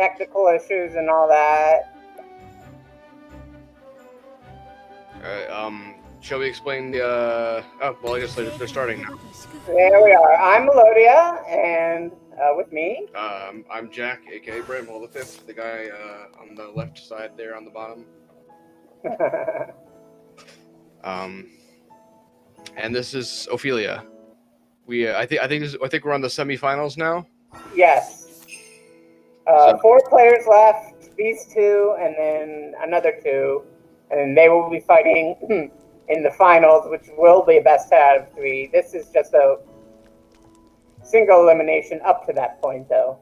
technical issues and all that. Shall we explain the, oh, well, I guess they're starting now. There we are. I'm Melodia, and with me... I'm Jack, aka Bramble the Fifth, the guy on the left side there on the bottom. And this is Ophilia. I think we're on the semifinals now. Yes. 4 players left. These 2, and then another 2, and they will be fighting in the finals, which will be a best out of 3. This is just a single elimination up to that point, though.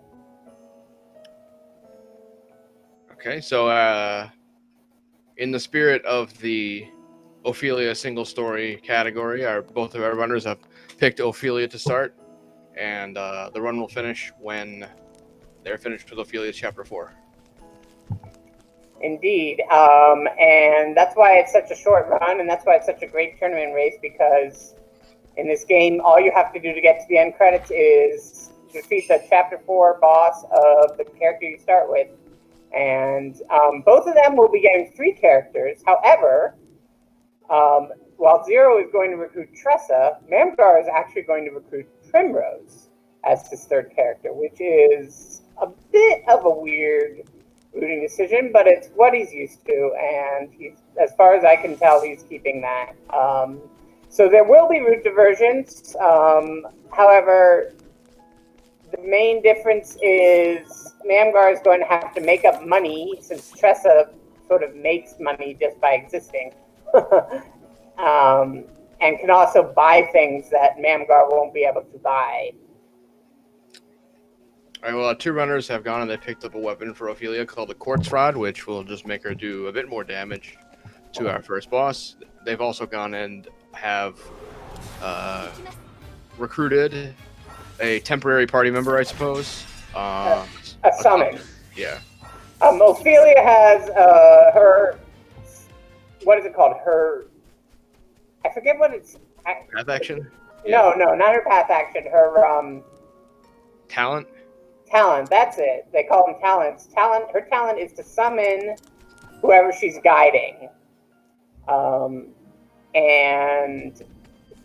Okay, so in the spirit of the Ophilia single story category, both of our runners have picked Ophilia to start, and the run will finish when they're finished with Ophilia's Chapter 4. Indeed, and that's why it's such a short run, and that's why it's such a great tournament race, because in this game, all you have to do to get to the end credits is defeat the Chapter 4 boss of the character you start with. And both of them will be getting 3 characters. However, while Zero is going to recruit Tressa, Mamgar is actually going to recruit Primrose as his 3rd character, which is a bit of a weird rooting decision, but it's what he's used to, and as far as I can tell, he's keeping that. So there will be route diversions. However, the main difference is Mamgar is going to have to make up money, since Tressa sort of makes money just by existing. And can also buy things that Mamgar won't be able to buy. All right, well, 2 runners have gone and they picked up a weapon for Ophilia called the Quartz Rod, which will just make her do a bit more damage to our first boss. They've also gone and have recruited a temporary party member, I suppose. A summon. Yeah. Ophilia has her... What is it called? Her... I forget what it's... Path action? No, not her path action. Her... Talent? Talent, that's it. They call them talents. Her talent is to summon whoever she's guiding. And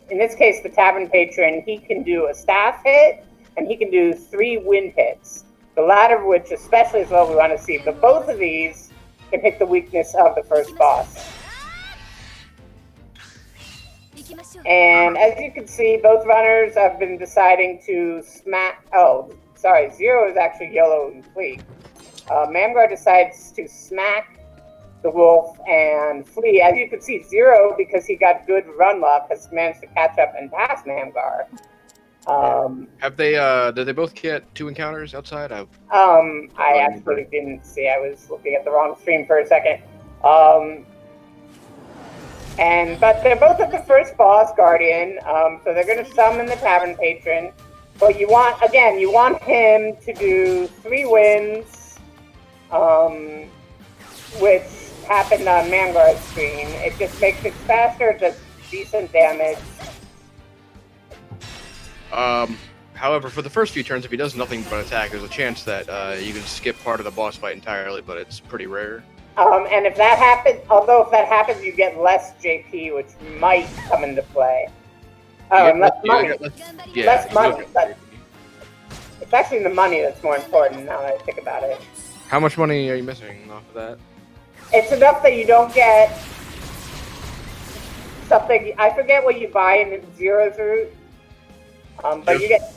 in this case, the Tavern Patron, he can do a staff hit, and he can do 3 wind hits. The latter of which especially is what we want to see. But both of these can hit the weakness of the first boss. And as you can see, both runners have been deciding to smack... Oh, sorry, Zero is actually yellow and flee. Mamgar decides to smack the wolf and flee. As you can see, Zero, because he got good run luck, has managed to catch up and pass Mamgar. Have they? Did they both get 2 encounters outside? I actually didn't see. I was looking at the wrong stream for a second. But they're both at the first boss, Guardian. So they're going to summon the Tavern Patron. But you want him to do 3 wins, which happened on Mamgar's screen. It just makes it faster, it does decent damage. However, for the first few turns, if he does nothing but attack, there's a chance that you can skip part of the boss fight entirely, but it's pretty rare. And if that happens, you get less JP, which might come into play. Less money. Less money, but it's actually the money that's more important now that I think about it. How much money are you missing off of that? It's enough that you don't get something. I forget what you buy in Zero's route, but you get.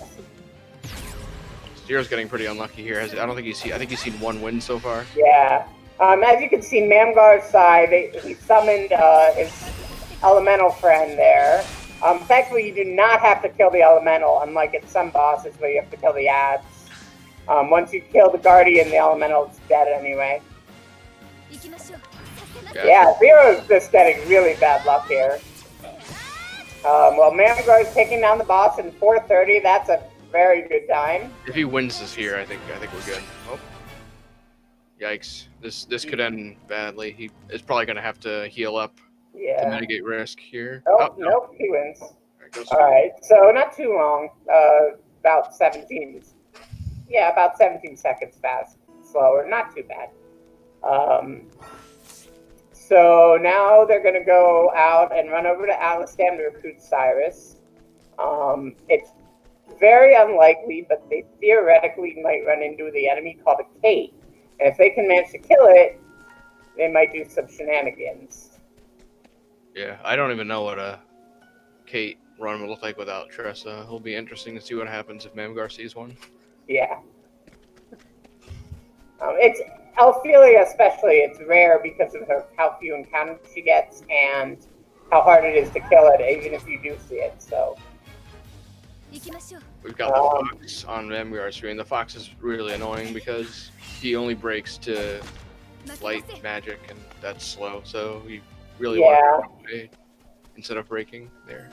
Zero's getting pretty unlucky here. I think he's seen 1 win so far. Yeah. As you can see, Mamgar's side, he summoned his elemental friend there. Thankfully, you do not have to kill the elemental, unlike at some bosses where you have to kill the ads. Once you kill the guardian, the elemental is dead anyway. Yeah, Zero's just getting really bad luck here. Well, Mamgar is taking down the boss in 4:30. That's a very good time. If he wins this here, I think we're good. Oh. Yikes. This could end badly. He is probably going to have to heal up to mitigate risk here. Nope, he wins. Alright, so not too long. About 17 seconds slower, not too bad. So now they're going to go out and run over to Alistam to recruit Cyrus. It's very unlikely, but they theoretically might run into the enemy called a Kate. And if they can manage to kill it, they might do some shenanigans. Yeah, I don't even know what a Kate run will look like without Tressa. It'll be interesting to see what happens if Mamgar sees one. Yeah. It's Ophilia especially, it's rare because of how few encounters she gets and how hard it is to kill it, even if you do see it, so. We've got the Fox on Mamgar's screen. The Fox is really annoying because he only breaks to light magic, and that's slow, so you really want to run away instead of breaking there.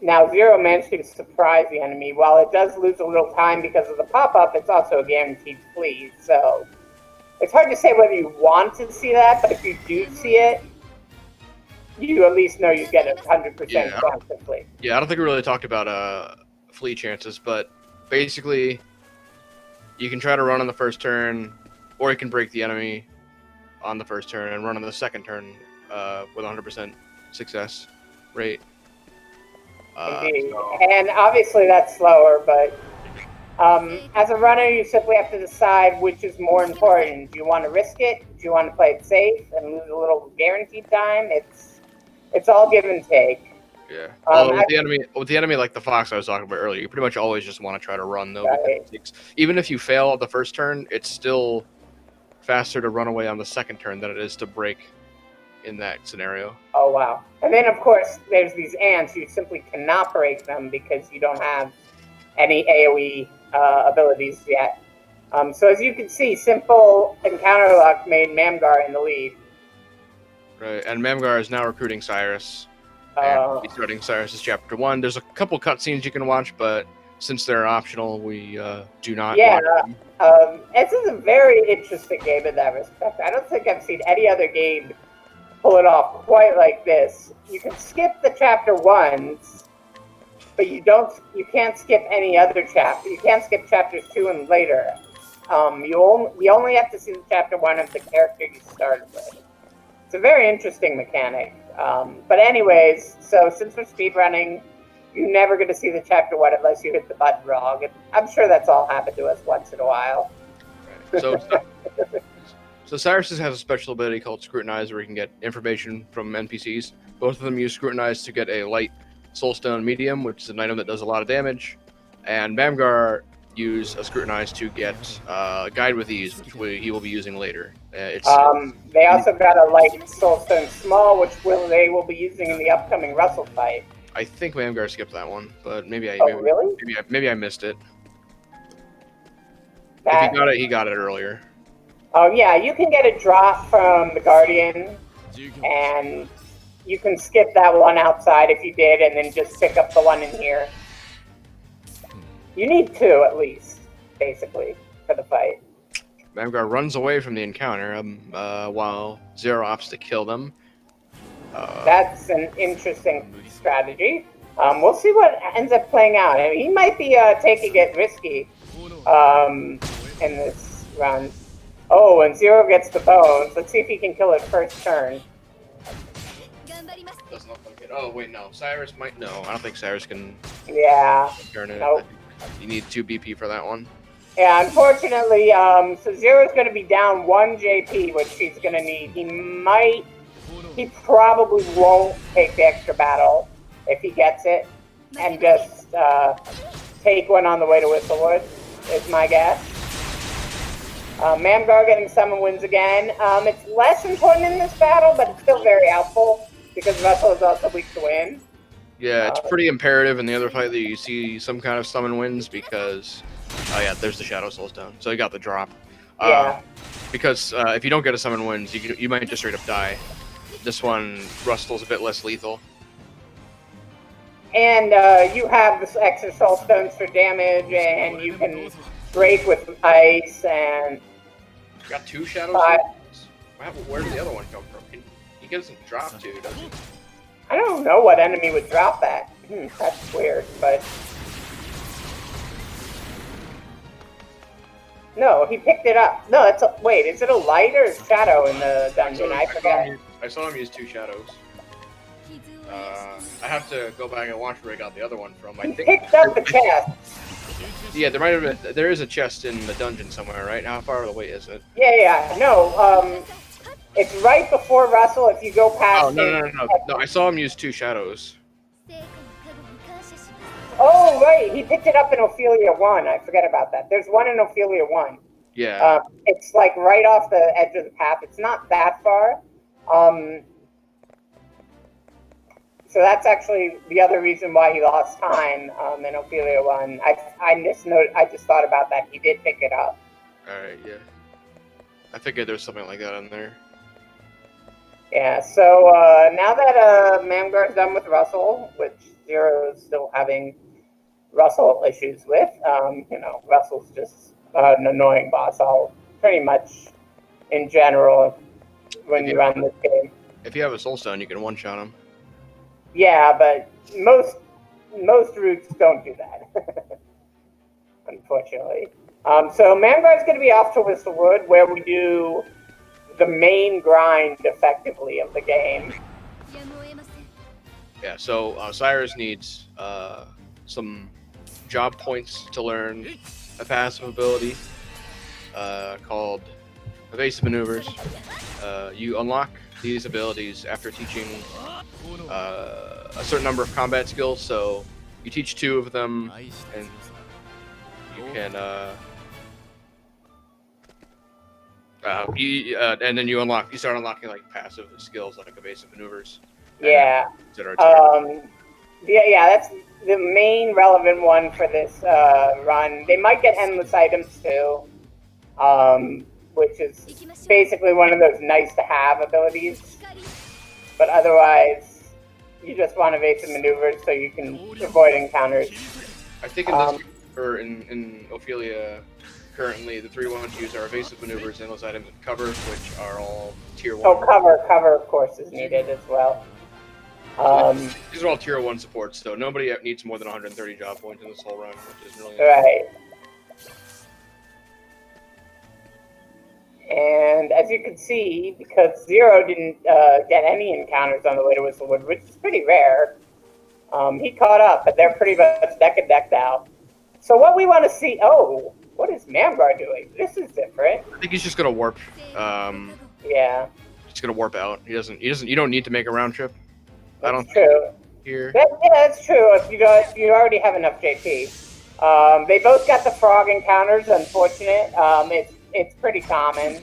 Now, Zero managed to surprise the enemy. While it does lose a little time because of the pop-up, it's also a guaranteed flee, so it's hard to say whether you want to see that, but if you do see it, you at least know you get a 100% chance to flee. Yeah, I don't think we really talked about flee chances, but basically, you can try to run on the first turn, or you can break the enemy on the first turn and run on the second turn with 100% success rate. Indeed. And obviously that's slower, but as a runner, you simply have to decide which is more important. Do you want to risk it? Do you want to play it safe and lose a little guaranteed time? It's all give and take. Yeah. With the enemy like the Fox I was talking about earlier, you pretty much always just want to try to run, though. Right. Because even if you fail the first turn, it's still faster to run away on the second turn than it is to break in that scenario. Oh, wow. And then, of course, there's these ants. You simply cannot break them because you don't have any AoE abilities yet. So as you can see, simple encounter luck made Mamgar in the lead. Right, and Mamgar is now recruiting Cyrus. And he's starting Cyrus's Chapter 1. There's a couple cutscenes you can watch, but since they're optional, we do not watch them. This is a very interesting game in that respect. I don't think I've seen any other game pull it off quite like this. You can skip the Chapter 1s, but you can't skip any other chapter. You can't skip Chapters 2 and later. You only have to see the Chapter 1 of the character you started with. It's a very interesting mechanic. But anyways, so since we're speedrunning, you're never going to see the Chapter 1 unless you hit the button wrong. And I'm sure that's all happened to us once in a while. So Cyrus has a special ability called Scrutinize, where he can get information from NPCs. Both of them use Scrutinize to get a light Soulstone medium, which is an item that does a lot of damage. And Mamgar use a Scrutinize to get Guide with Ease, which he will be using later. They also got a light Soulstone Small, which they will be using in the upcoming Russell fight. I think Mamgar skipped that one, but maybe I missed it. If he got it, he got it earlier. Oh yeah, you can get a drop from the Guardian, and you can skip that one outside if you did, and then just pick up the one in here. You need two at least, basically, for the fight. Mamgar runs away from the encounter while Zero opts to kill them. That's an interesting strategy. We'll see what ends up playing out. I mean, he might be taking it risky in this run. Oh, and Zero gets the bones. Let's see if he can kill it first turn. Doesn't look like it. Oh, wait, no. Cyrus might... No, I don't think Cyrus can... Yeah. Turn it. Nope. You need 2 BP for that one. Yeah, unfortunately, so Zero's going to be down 1 JP, which he's going to need. He probably won't take the extra battle if he gets it, and just take one on the way to Whistlewood, is my guess. Mamgar getting summon wins again. It's less important in this battle, but it's still very helpful, because Russell is also weak to win. Yeah, it's pretty imperative in the other fight that you see some kind of summon wins, because... Oh yeah, there's the Shadow Soulstone. So you got the drop. Yeah. Because if you don't get a summon wins, you might just straight up die. This one, Russell's a bit less lethal. And you have this extra Soulstones for damage, and you can break with ice, and... You got 2 Shadow Soulstones? Where did the other one come from? He doesn't drop 2, does he? I don't know what enemy would drop that. That's weird, but... No, he picked it up. No, it's a, wait. Is it a light or a shadow in the dungeon? I forget. I saw him use 2 shadows. I have to go back and watch where I got the other one from. He picked up the chest. Yeah, there is a chest in the dungeon somewhere, right? How far away is it? Yeah, no. It's right before Russell. If you go past. Oh no! I saw him use 2 shadows. Oh right, he picked it up in Ophilia 1. I forget about that. There's one in Ophilia 1. Yeah. It's like right off the edge of the path. It's not that far. So that's actually the other reason why he lost time in Ophilia 1. I just thought about that. He did pick it up. Alright, yeah. I figured there's something like that in there. Yeah, so now that Mamgar's done with Russell, which Zero is still having Russell issues with, Russell's just an annoying boss, pretty much in general when you run this game. If you have a Soul Stone, you can one-shot him. Yeah, but most routes don't do that, unfortunately. So Mamgar's going to be off to Whistlewood, where we do the main grind, effectively, of the game. Yeah, so Cyrus needs some job points to learn a passive ability called Evasive Maneuvers. You unlock these abilities after teaching a certain number of combat skills, so you teach 2 of them, and you can and then you start unlocking like passive skills like Evasive Maneuvers. Yeah. That's the main relevant one for this run. They might get endless items too, which is basically one of those nice-to-have abilities. But otherwise, you just want evasive maneuvers so you can avoid encounters. I think in Ophilia, currently the 3 ones used are evasive maneuvers, endless items, and cover, which are all tier 1. Oh, cover of course is needed as well. These are all tier 1 supports, so nobody needs more than 130 job points in this whole run, which is really right. And as you can see, because Zero didn't get any encounters on the way to Whistlewood, which is pretty rare, he caught up, but they're pretty much decked out. So what we want to see, what is Mamgar doing? This is different. I think he's just gonna warp. Yeah. He's gonna warp out. He doesn't. You don't need to make a round trip. That's I don't true. Here. That's true. If you already have enough JP. They both got the frog encounters. Unfortunate. It's pretty common.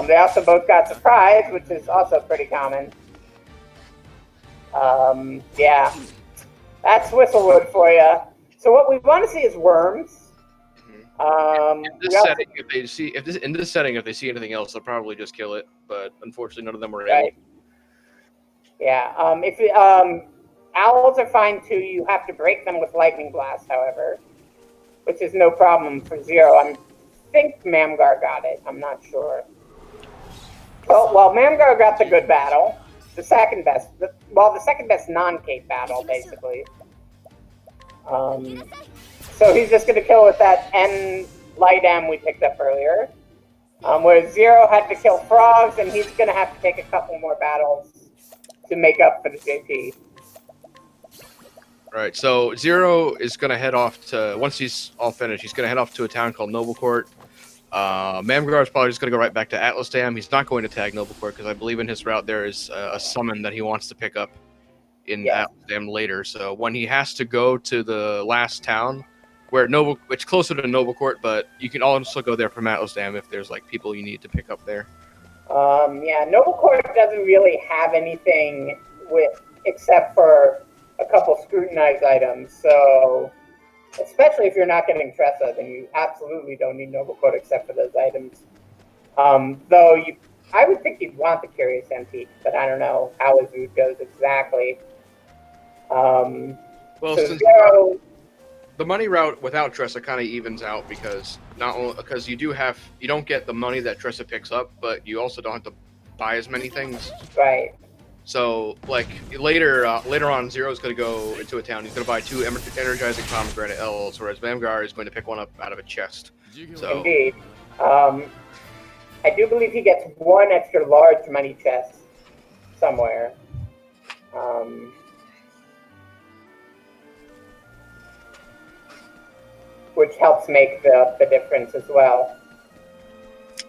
They also both got surprise, which is also pretty common. Yeah, that's Whistlewood for you. So what we want to see is worms. In this setting, if they see anything else, they'll probably just kill it. But unfortunately, none of them were able. Yeah. Owls are fine too. You have to break them with lightning blast, however, which is no problem for Zero. I think Mamgar got it. I'm not sure. Well, Mamgar got the good battle, the second best non-cape battle, basically. So he's just going to kill with that N light M we picked up earlier. Where Zero had to kill frogs, and he's going to have to take a couple more battles to make up for the JP. Right, so Zero is going to head off to, once he's all finished, he's going to head off to a town called Noblecourt. Mamgar is probably just going to go right back to Atlas Dam. He's not going to tag Noblecourt because I believe in his route there is a summon that he wants to pick up in Atlas Dam later. So when he has to go to the last town, where it's closer to Noblecourt, but you can also go there from Atlas Dam if there's like people you need to pick up there. Yeah, Noblecourt doesn't really have anything except for a couple scrutinized items. So, especially if you're not getting Tressa, then you absolutely don't need Noblecourt except for those items. Though I would think you'd want the Curious Antique, but I don't know how his route goes exactly. Well, so since Zero, the money route without Tressa kind of evens out because you don't get the money that Tressa picks up, but you also don't have to buy as many things. Right. So, like later on, Zero's going to go into a town. He's going to buy 2 energizing pomegranate L's, whereas Mamgar is going to pick one up out of a chest. So, indeed. I do believe he gets 1 extra large money chest somewhere. Which helps make the difference as well.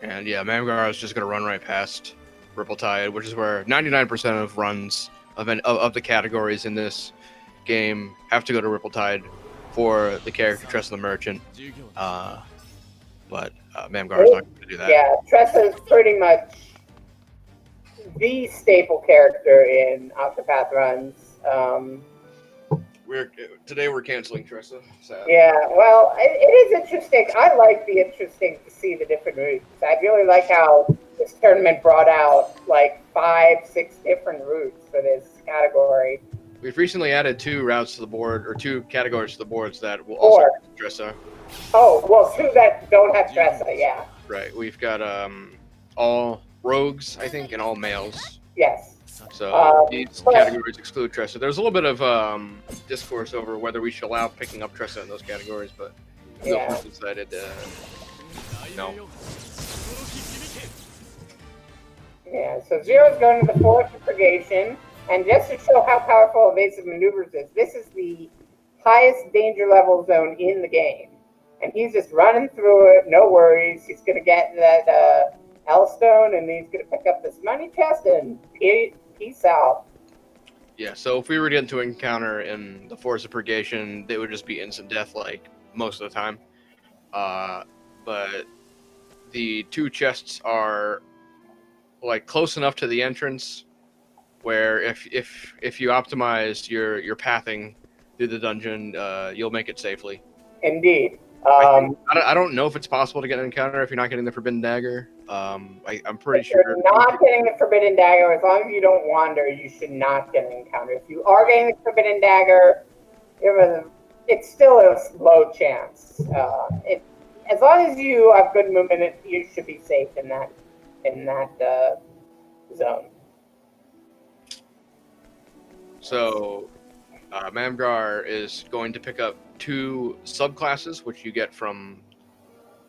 And yeah, Mamgar is just going to run right past Ripple-Tide, which is where 99% of runs of the categories in this game have to go to Ripple-Tide for the character Tressa the Merchant. But Mamgar is not going to do that. Yeah, Tressa is pretty much the staple character in Octopath runs. Today we're canceling Tressa. Yeah, well, it is interesting. I like the interesting to see the different routes. I really like how this tournament brought out like 5, 6 different routes for this category. We've recently added 2 routes to the board, or 2 categories to the boards that will also have Tressa. Oh, well, 2 that don't have Tressa, yeah. Right. We've got all rogues, I think, and all males. Yes. So these categories exclude Tressa. There's a little bit of discourse over whether we should allow picking up Tressa in those categories, but yeah. decided no. Yeah, so Zero's going to the Forest of Purgation, and just to show how powerful evasive maneuvers is, this is the highest danger level zone in the game. And he's just running through it, no worries. He's going to get that L-Stone, and he's going to pick up this money chest, and peace out. Yeah, so if we were to get into an encounter in the Forest of Purgation, it would just be instant death, like, most of the time. But the 2 chests are, like, close enough to the entrance where if you optimize your pathing through the dungeon, you'll make it safely. Indeed. I don't know if it's possible to get an encounter if you're not getting the Forbidden Dagger. I'm pretty sure. If you're not getting the Forbidden Dagger, as long as you don't wander, you should not get an encounter. If you are getting the Forbidden Dagger, it's still a low chance. As long as you have good movement, you should be safe in that zone. So, Mamgar is going to pick up 2 subclasses, which you get from,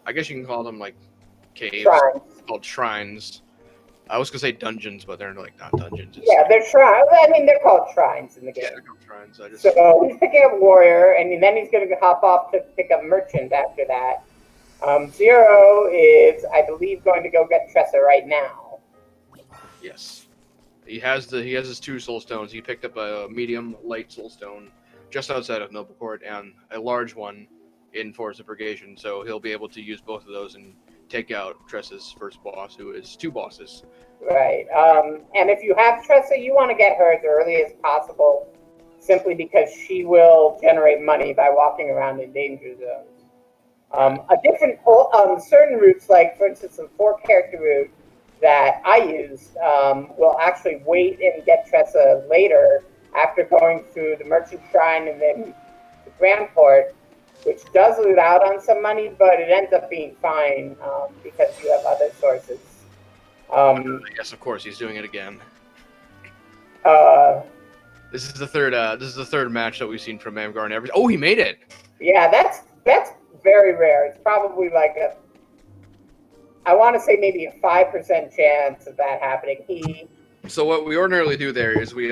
I guess you can call them like caves, shrines. Called shrines. I was gonna say dungeons, but they're like not dungeons. Yeah, they're shrines. I mean, they're called shrines in the game. Yeah, they're called shrines. So he's picking up warrior, and then he's going to hop off to pick up merchant after that. Zero is, I believe, going to go get Tressa right now. Yes. He has his 2 soul stones. He picked up a medium light soul stone just outside of Noble Court and a large one in Forest of Purgation. So he'll be able to use both of those and take out Tressa's first boss, who is 2 bosses. Right. And if you have Tressa, you want to get her as early as possible, simply because she will generate money by walking around in danger zones. Certain routes, like for instance, the 4-character route that I used, will actually wait and get Tressa later after going through the Merchant Shrine and then the Grand Port, which does loot out on some money, but it ends up being fine because you have other sources. Yes, of course, he's doing it again. This is the third match that we've seen from Mamgar and everything. Oh, he made it! Yeah, that's very rare. It's probably like I want to say maybe a 5% chance of that happening. So what we ordinarily do there is we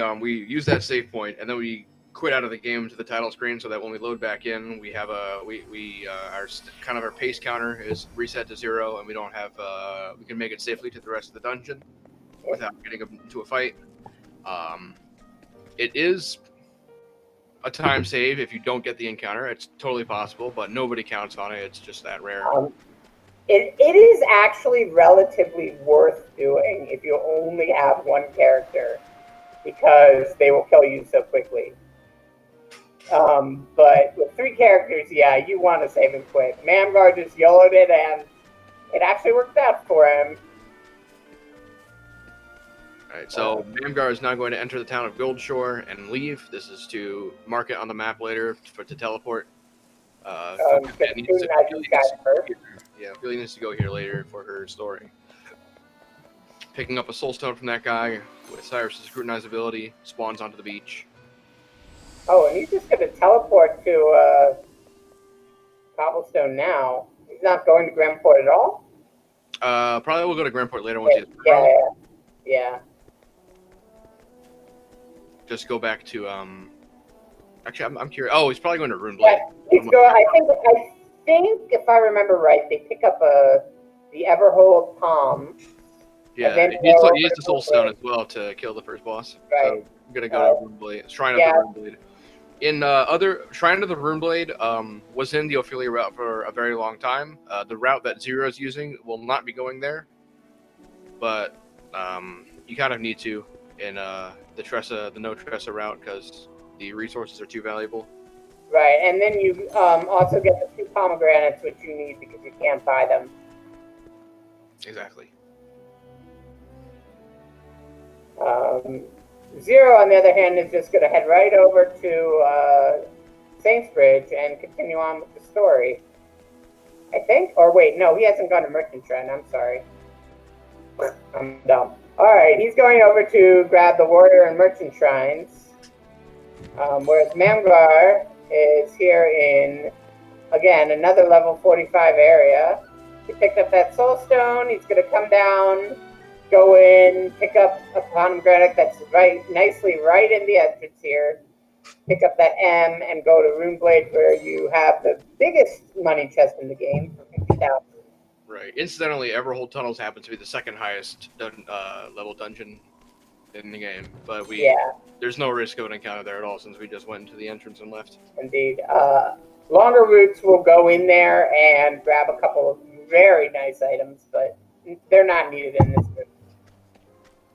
use that save point and then we quit out of the game to the title screen so that when we load back in, we have our pace counter is reset to 0 and we don't have we can make it safely to the rest of the dungeon without getting into a fight. It is a time save if you don't get the encounter. It's totally possible, but nobody counts on it. It's just that rare. It is actually relatively worth doing if you only have 1 character, because they will kill you so quickly. But with 3 characters, yeah, you want to save him quick. Mamgar just YOLO'd it, and it actually worked out for him. Alright, so Mamgar is now going to enter the town of Goldshore and leave. This is to mark it on the map later to teleport. Ophilia needs to go here later for her story. picking up a soul stone from that guy with Cyrus's scrutinize ability, spawns onto the beach. Oh, and he's just going to teleport to Cobblestone now. He's not going to Grandport at all? Probably we'll go to Grandport later once he's Yeah. Just go back to Actually, I'm curious. Oh, he's probably going to Runeblade. Yeah, I think if I remember right, they pick up the Everhold Palm. Yeah, he used the Soul Stone as well to kill the first boss. Right. So I'm gonna go to Runeblade, Shrine of the Runeblade. In other Shrine of the Runeblade was in the Ophilia route for a very long time. The route that Zero is using will not be going there, but you kind of need to in the no Tressa route because the resources are too valuable. Right, and then you also get the 2 pomegranates, which you need because you can't buy them. Exactly. Zero, on the other hand, is just going to head right over to Saintsbridge and continue on with the story. I think? Or wait, no, he hasn't gone to Merchant Shrine. I'm sorry. I'm dumb. Alright, he's going over to grab the Warrior and Merchant Shrines. Whereas Mamgar is here in, again, another level 45 area. He picked up that Soul Stone. He's going to come down, go in, pick up a pomegranate that's nicely right in the entrance here. Pick up that M and go to Runeblade, where you have the biggest money chest in the game for 50,000. Right. Incidentally, Everhold Tunnels happen to be the second highest level dungeon in the game, but there's no risk of an encounter there at all since we just went into the entrance and left. Indeed. Longer routes will go in there and grab a couple of very nice items, but they're not needed in this route.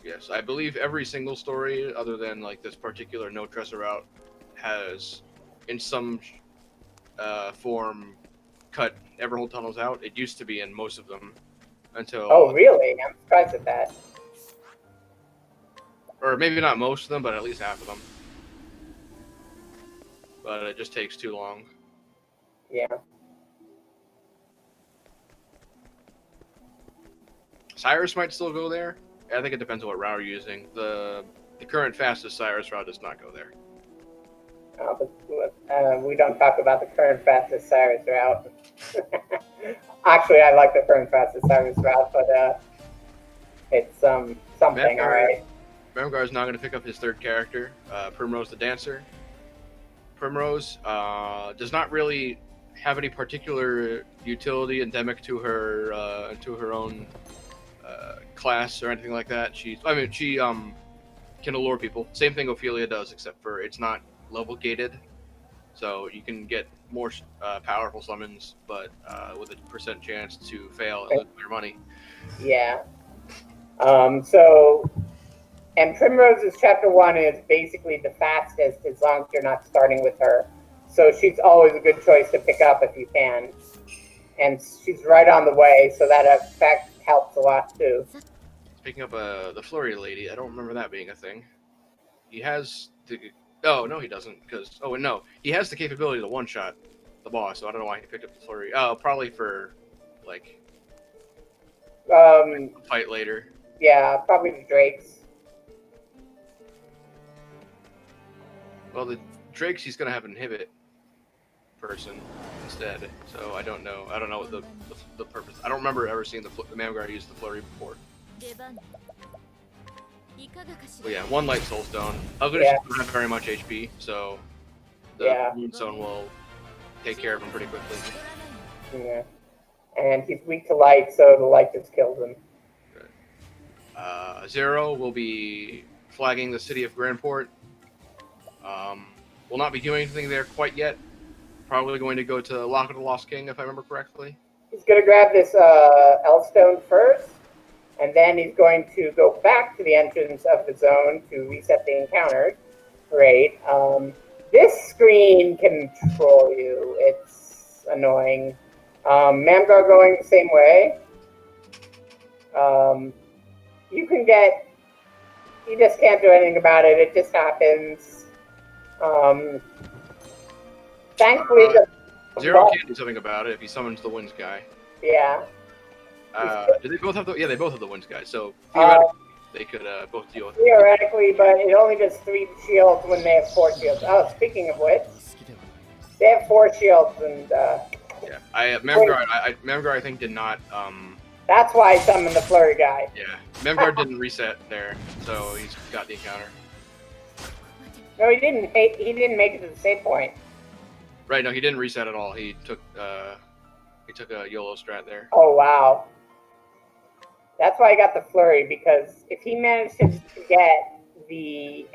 Yes, I believe every single story, other than like this particular no Tressa route, has in some form cut Everhold Tunnels out. It used to be in most of them until... Oh, really? I'm surprised at that. Or maybe not most of them, but at least half of them. But it just takes too long. Yeah. Cyrus might still go there. I think it depends on what route you're using. The current fastest Cyrus route does not go there. We don't talk about the current fastest Cyrus route. Actually, I like the current fastest Cyrus route, but it's something, Mamgar, all right. Mamgar is now going to pick up his third character, Primrose the Dancer. Primrose does not really have any particular utility endemic to her own class or anything like that. She can allure people. Same thing Ophilia does, except for it's not level gated, so you can get more powerful summons, but with a % chance to fail and lose your money. Yeah. And Primrose's chapter 1 is basically the fastest as long as you're not starting with her. So she's always a good choice to pick up if you can. And she's right on the way, so that effect helps a lot too. Speaking of the Flurry Lady, I don't remember that being a thing. He has the... Oh, no, he doesn't, because... Oh, no. He has the capability to one-shot the boss, so I don't know why he picked up the Flurry. Oh, probably for, like... fight later. Yeah, probably the Drakes. Well, the Drakes, he's going to have an inhibit person instead, so I don't know. I don't know what the purpose... I don't remember ever seeing the Mamgar use the Flurry before. Well, yeah, 1 light soul stone. Ugly doesn't have very much HP, so the Moonstone will take care of him pretty quickly. Yeah, and he's weak to light, so the light just kills him. Zero will be flagging the city of Grandport. Will not be doing anything there quite yet. Probably going to go to Lock of the Lost King, if I remember correctly. He's going to grab this L-Stone first. And then he's going to go back to the entrance of the zone to reset the encounters. Great. This screen can troll you. It's annoying. Mamgar going the same way. You can get... You just can't do anything about it. It just happens. Thankfully... Zero can't do something about it if he summons the Winds guy. Yeah. Do they both have the? Yeah, they both have the winds, guys. So Uh, theoretically, they could both deal with. theoretically, but it only does 3 shields when they have 4 shields. Oh, speaking of which, they have 4 shields, and Yeah, Mamgar I think did not. that's why I summoned the flurry guy. Yeah, Mamgar didn't reset there, so he's got the encounter. No, he didn't. He didn't make it to the save point. Right, no, he didn't reset at all. He took a YOLO strat there. Oh wow, that's why I got the flurry, because if he manages to get the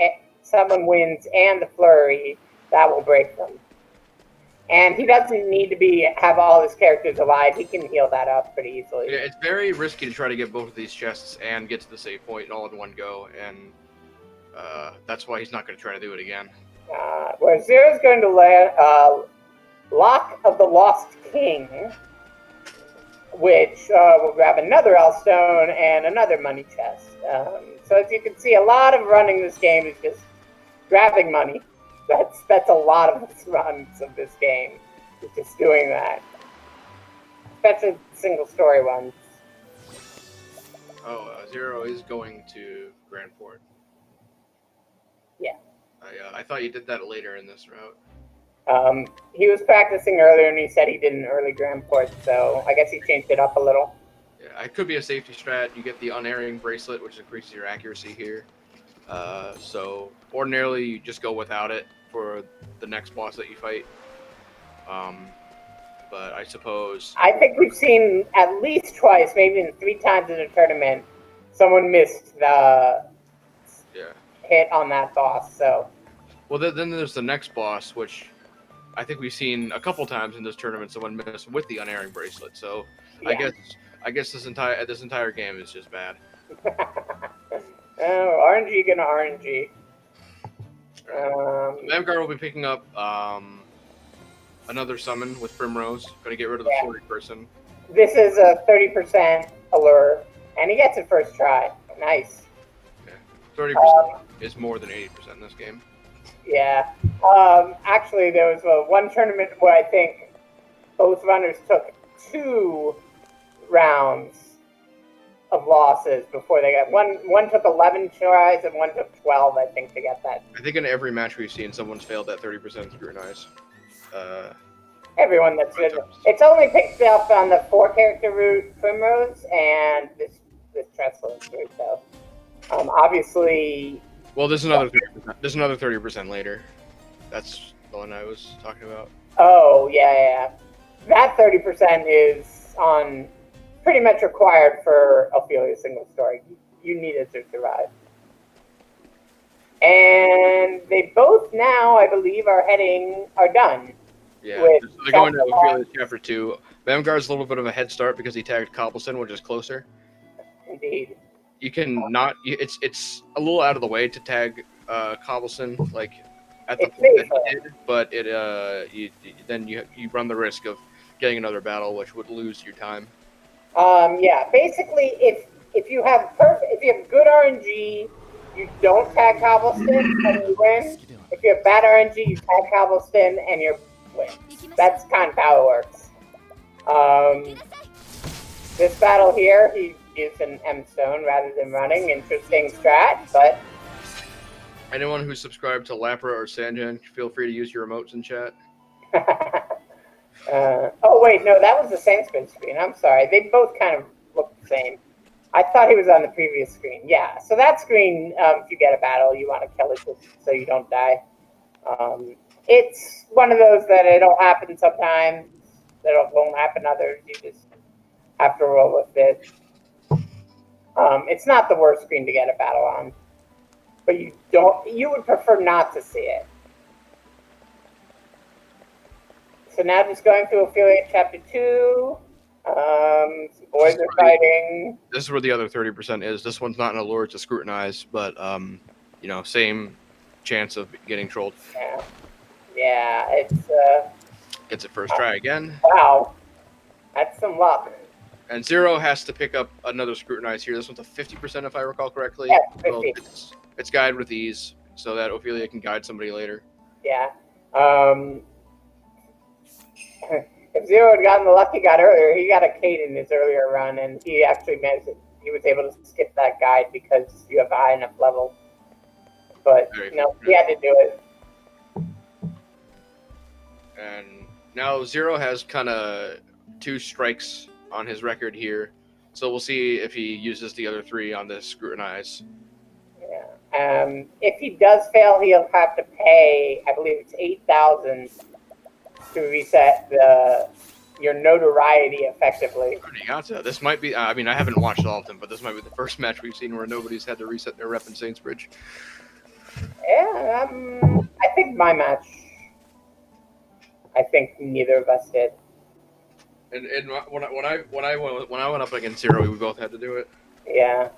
someone wins and the flurry, that will break them. And he doesn't need to have all his characters alive. He can heal that up pretty easily. Yeah, it's very risky to try to get both of these chests and get to the save point all in one go, and that's why he's not going to try to do it again. Where Zero's going to land Lock of the Lost King, which will grab another L-Stone and another money chest. So as you can see, a lot of running this game is just grabbing money. That's a lot of runs of this game. Is just doing that. Especially single story ones. Oh, Zero is going to Grand Port. Yeah. I thought you did that later in this route. He was practicing earlier and he said he did an early Grand Port, so I guess he changed it up a little. Yeah, it could be a safety strat. You get the unerring bracelet, which increases your accuracy here. So ordinarily you just go without it for the next boss that you fight. But I suppose I think we've seen at least twice, maybe even 3 times in a tournament, someone missed the hit on that boss. So, well, then there's the next boss, which I think we've seen a couple times in this tournament. Someone missed with the unerring bracelet. So yeah. I guess this entire game is just bad. Oh, RNG gonna RNG. Mamgar will be picking up another summon with Primrose. Gonna get rid of the flurry person. This is a 30% allure, and he gets it first try. Nice. 30% is more than 80% in this game. Yeah. Actually, there was one tournament where I think both runners took 2 rounds of losses before they got one took 11 tries and one took 12, I think, to get that. I think in every match we've seen, someone's failed that 30% scrutinize. Everyone that's good. It's only picked up on the 4-character route, Primrose, and this Tressel route, though. Obviously. Well, there's another 30%. There's another 30% later. That's the one I was talking about. Oh yeah. That 30% is on pretty much required for Ophilia single story. You need it to survive. And they both now, I believe, are done. Yeah, they're going to Ophilia Chapter 2. Mamgar's a little bit of a head start because he tagged Cobblestone, which is closer. Indeed. You can not. It's a little out of the way to tag Cobblestone like at the point that he did, but you run the risk of getting another battle, which would lose your time. Yeah, basically, if you have good RNG, you don't tag Cobblestone and you win. If you have bad RNG, you tag Cobblestone and you win. That's kind of how it works. This battle here, he used an M stone rather than running. Interesting strat, but anyone who's subscribed to Lapra or Sanjan, feel free to use your emotes in chat. Oh wait, no, that was the same screen. I'm sorry. They both kind of look the same. I thought he was on the previous screen. Yeah, so that screen, if you get a battle, you want to kill it just so you don't die. It's one of those that it'll happen sometimes, that it won't happen others. You just have to roll with it. It's not the worst screen to get a battle on, but you would prefer not to see it. So now just going through Affiliate Chapter 2. Some boys are fighting. This is where the other 30% is. This one's not an allure, it's a scrutinize, but same chance of getting trolled. Yeah, it's gets it first try again. Wow. That's some luck. And Zero has to pick up another scrutinize here. This one's a 50% if I recall correctly. Yeah, 50. Well, it's guide with ease, so that Ophilia can guide somebody later. Yeah. If Zero had gotten the lucky got earlier, he got a Kate in his earlier run, and he actually managed it. He was able to skip that guide because you have a high enough level. But, he had to do it. And now Zero has kind of 2 strikes on his record here. So we'll see if he uses the other 3 on this scrutinize. Yeah. If he does fail, he'll have to pay, I believe it's 8,000 to reset your notoriety effectively. This might be, I mean, I haven't watched all of them, but this might be the first match we've seen where nobody's had to reset their rep in Saintsbridge. Yeah, I think my match, I think neither of us did. And when I went up against Zero, we both had to do it. Yeah.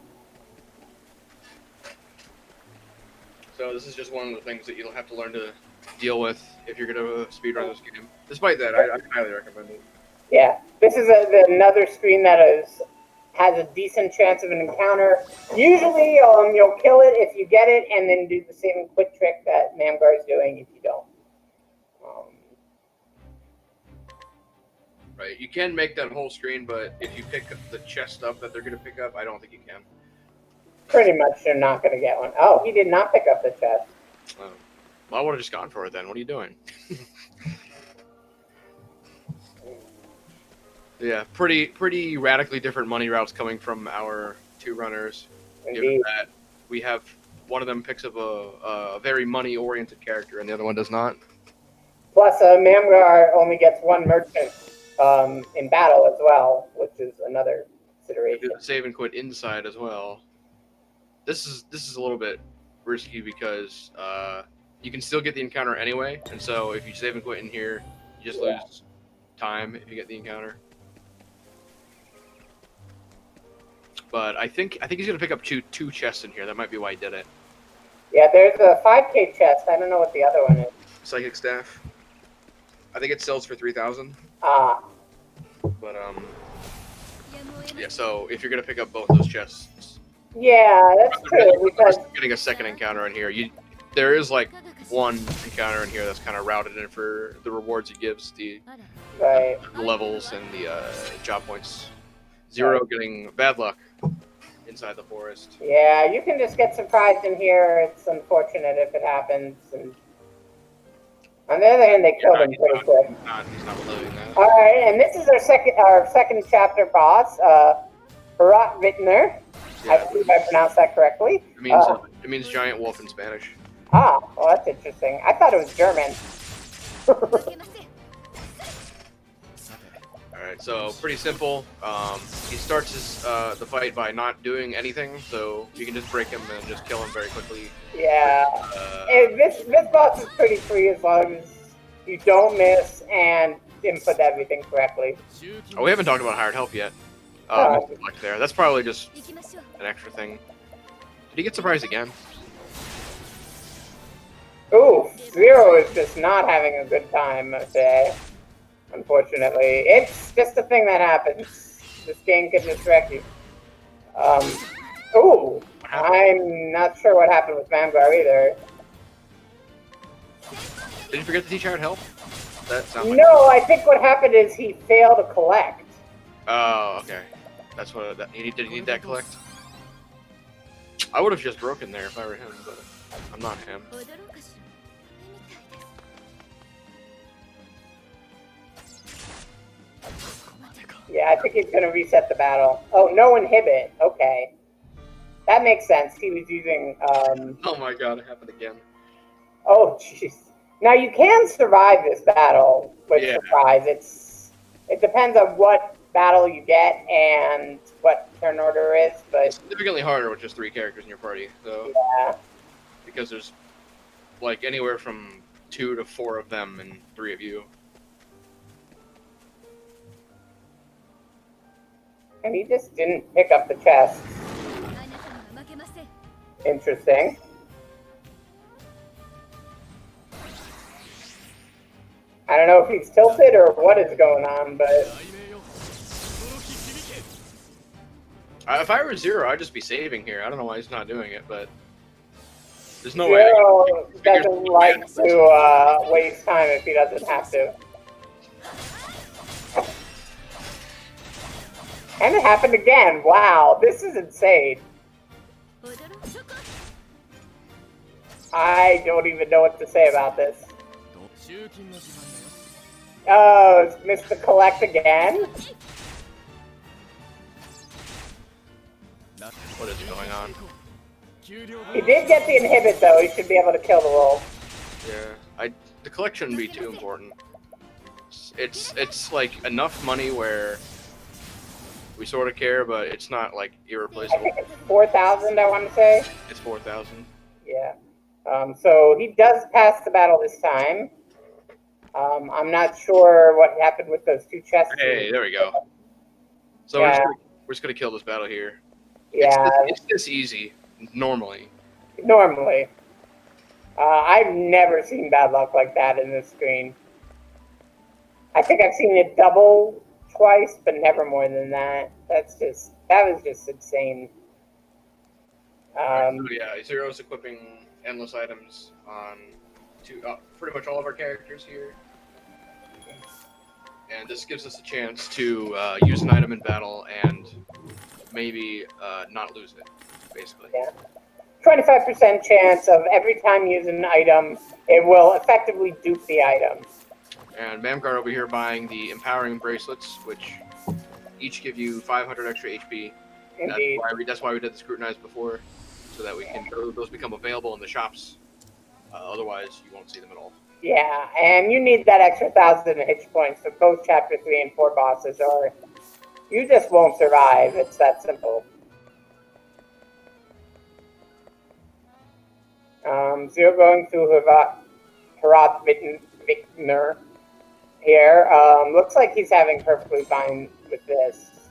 So this is just one of the things that you'll have to learn to deal with if you're going to speedrun this game. Despite that, I highly recommend it. Yeah, this is another screen that has a decent chance of an encounter. Usually, you'll kill it if you get it, and then do the same quick trick that Mamgar is doing if you don't. Right, you can make that whole screen, but if you pick up the chest up that they're going to pick up, I don't think you can. Pretty much, you're not going to get one. Oh, he did not pick up the chest. Oh. Well, I would have just gone for it then. What are you doing? Yeah, pretty radically different money routes coming from our 2 runners. Indeed. Given that we have one of them picks up a very money-oriented character, and the other one does not. Plus, Mamgar only gets 1 merchant in battle as well, which is another consideration. Save and quit inside as well. This is a little bit risky because you can still get the encounter anyway, and so if you save and quit in here, you just lose time if you get the encounter. But I think he's gonna pick up two chests in here. That might be why he did it. Yeah, there's a 5K chest. I don't know what the other one is. Psychic staff. I think it sells for 3,000. Ah. But yeah. So if you're gonna pick up both those chests, yeah, that's true. Because getting a second encounter in here, there is like 1 encounter in here that's kind of routed in for the rewards it gives, the levels and the job points. Zero getting bad luck inside the forest. Yeah, you can just get surprised in here. It's unfortunate if it happens. And on the other hand, they killed him pretty quick. He's not living that. All right, and this is our second chapter boss, Barat Wittner. Yeah. I believe I pronounced that correctly. It means giant wolf in Spanish. Ah, well, that's interesting. I thought it was German. Alright, so pretty simple. He starts the fight by not doing anything, so you can just break him and just kill him very quickly. Yeah. This boss is pretty free as long as you don't miss and input everything correctly. Oh, we haven't talked about hired help yet. There. That's probably just an extra thing. Did he get surprised again? Ooh, Zero is just not having a good time today. Unfortunately, it's just a thing that happens. This game can just wreck you. Ooh, I'm not sure what happened with Mamgar either. Did you forget to teach hired help? That sounds like No, I think what happened is he failed to collect. Oh, okay. That's what did he need that collect? I would have just broken there if I were him, but I'm not him. Yeah, I think he's gonna reset the battle. Oh, no inhibit. Okay. That makes sense. He was using, Oh my god, it happened again. Oh, jeez. Now, you can survive this battle with surprise. It depends on what battle you get and what turn order is, but... It's significantly harder with just 3 characters in your party, so... Yeah. Because there's, like, anywhere from 2 to 4 of them and 3 of you. And he just didn't pick up the chest. Interesting. I don't know if he's tilted or what is going on, but... If I were Zero, I'd just be saving here. I don't know why he's not doing it, but... There's no Zero way. doesn't like to waste time if he doesn't have to. And it happened again. Wow, this is insane. I don't even know what to say about this. Oh, Mr. Collect again? What is going on? He did get the inhibit though, he should be able to kill the wolf. Yeah, the collect shouldn't be too important. It's like enough money where we sort of care, but it's not like I irreplaceable. think it's 4,000, I want to say. It's 4,000. Yeah. So he does pass the battle this time. I'm not sure what happened with those two chests. Hey, there we go. So Yeah. we're just gonna kill this battle here. Yeah. It's this easy normally. Normally. I've never seen bad luck like that in this screen. I think I've seen it double twice, but never more than that. That was just insane. Right, so yeah, Zero's equipping endless items on pretty much all of our characters here. And this gives us a chance to use an item in battle and maybe not lose it, basically. Yeah. 25% chance of every time you use an item, it will effectively dupe the item. And Mamgar over here buying the empowering bracelets, which each give you 500 extra HP. Indeed. That's why we did the scrutinize before, so that we can those become available in the shops. Otherwise, you won't see them at all. Yeah, and you need that extra 1,000 hit points for both Chapter 3 and 4 bosses, or you just won't survive. It's that simple. Zero going through Herath Vickner here. Looks like he's having perfectly fine with this.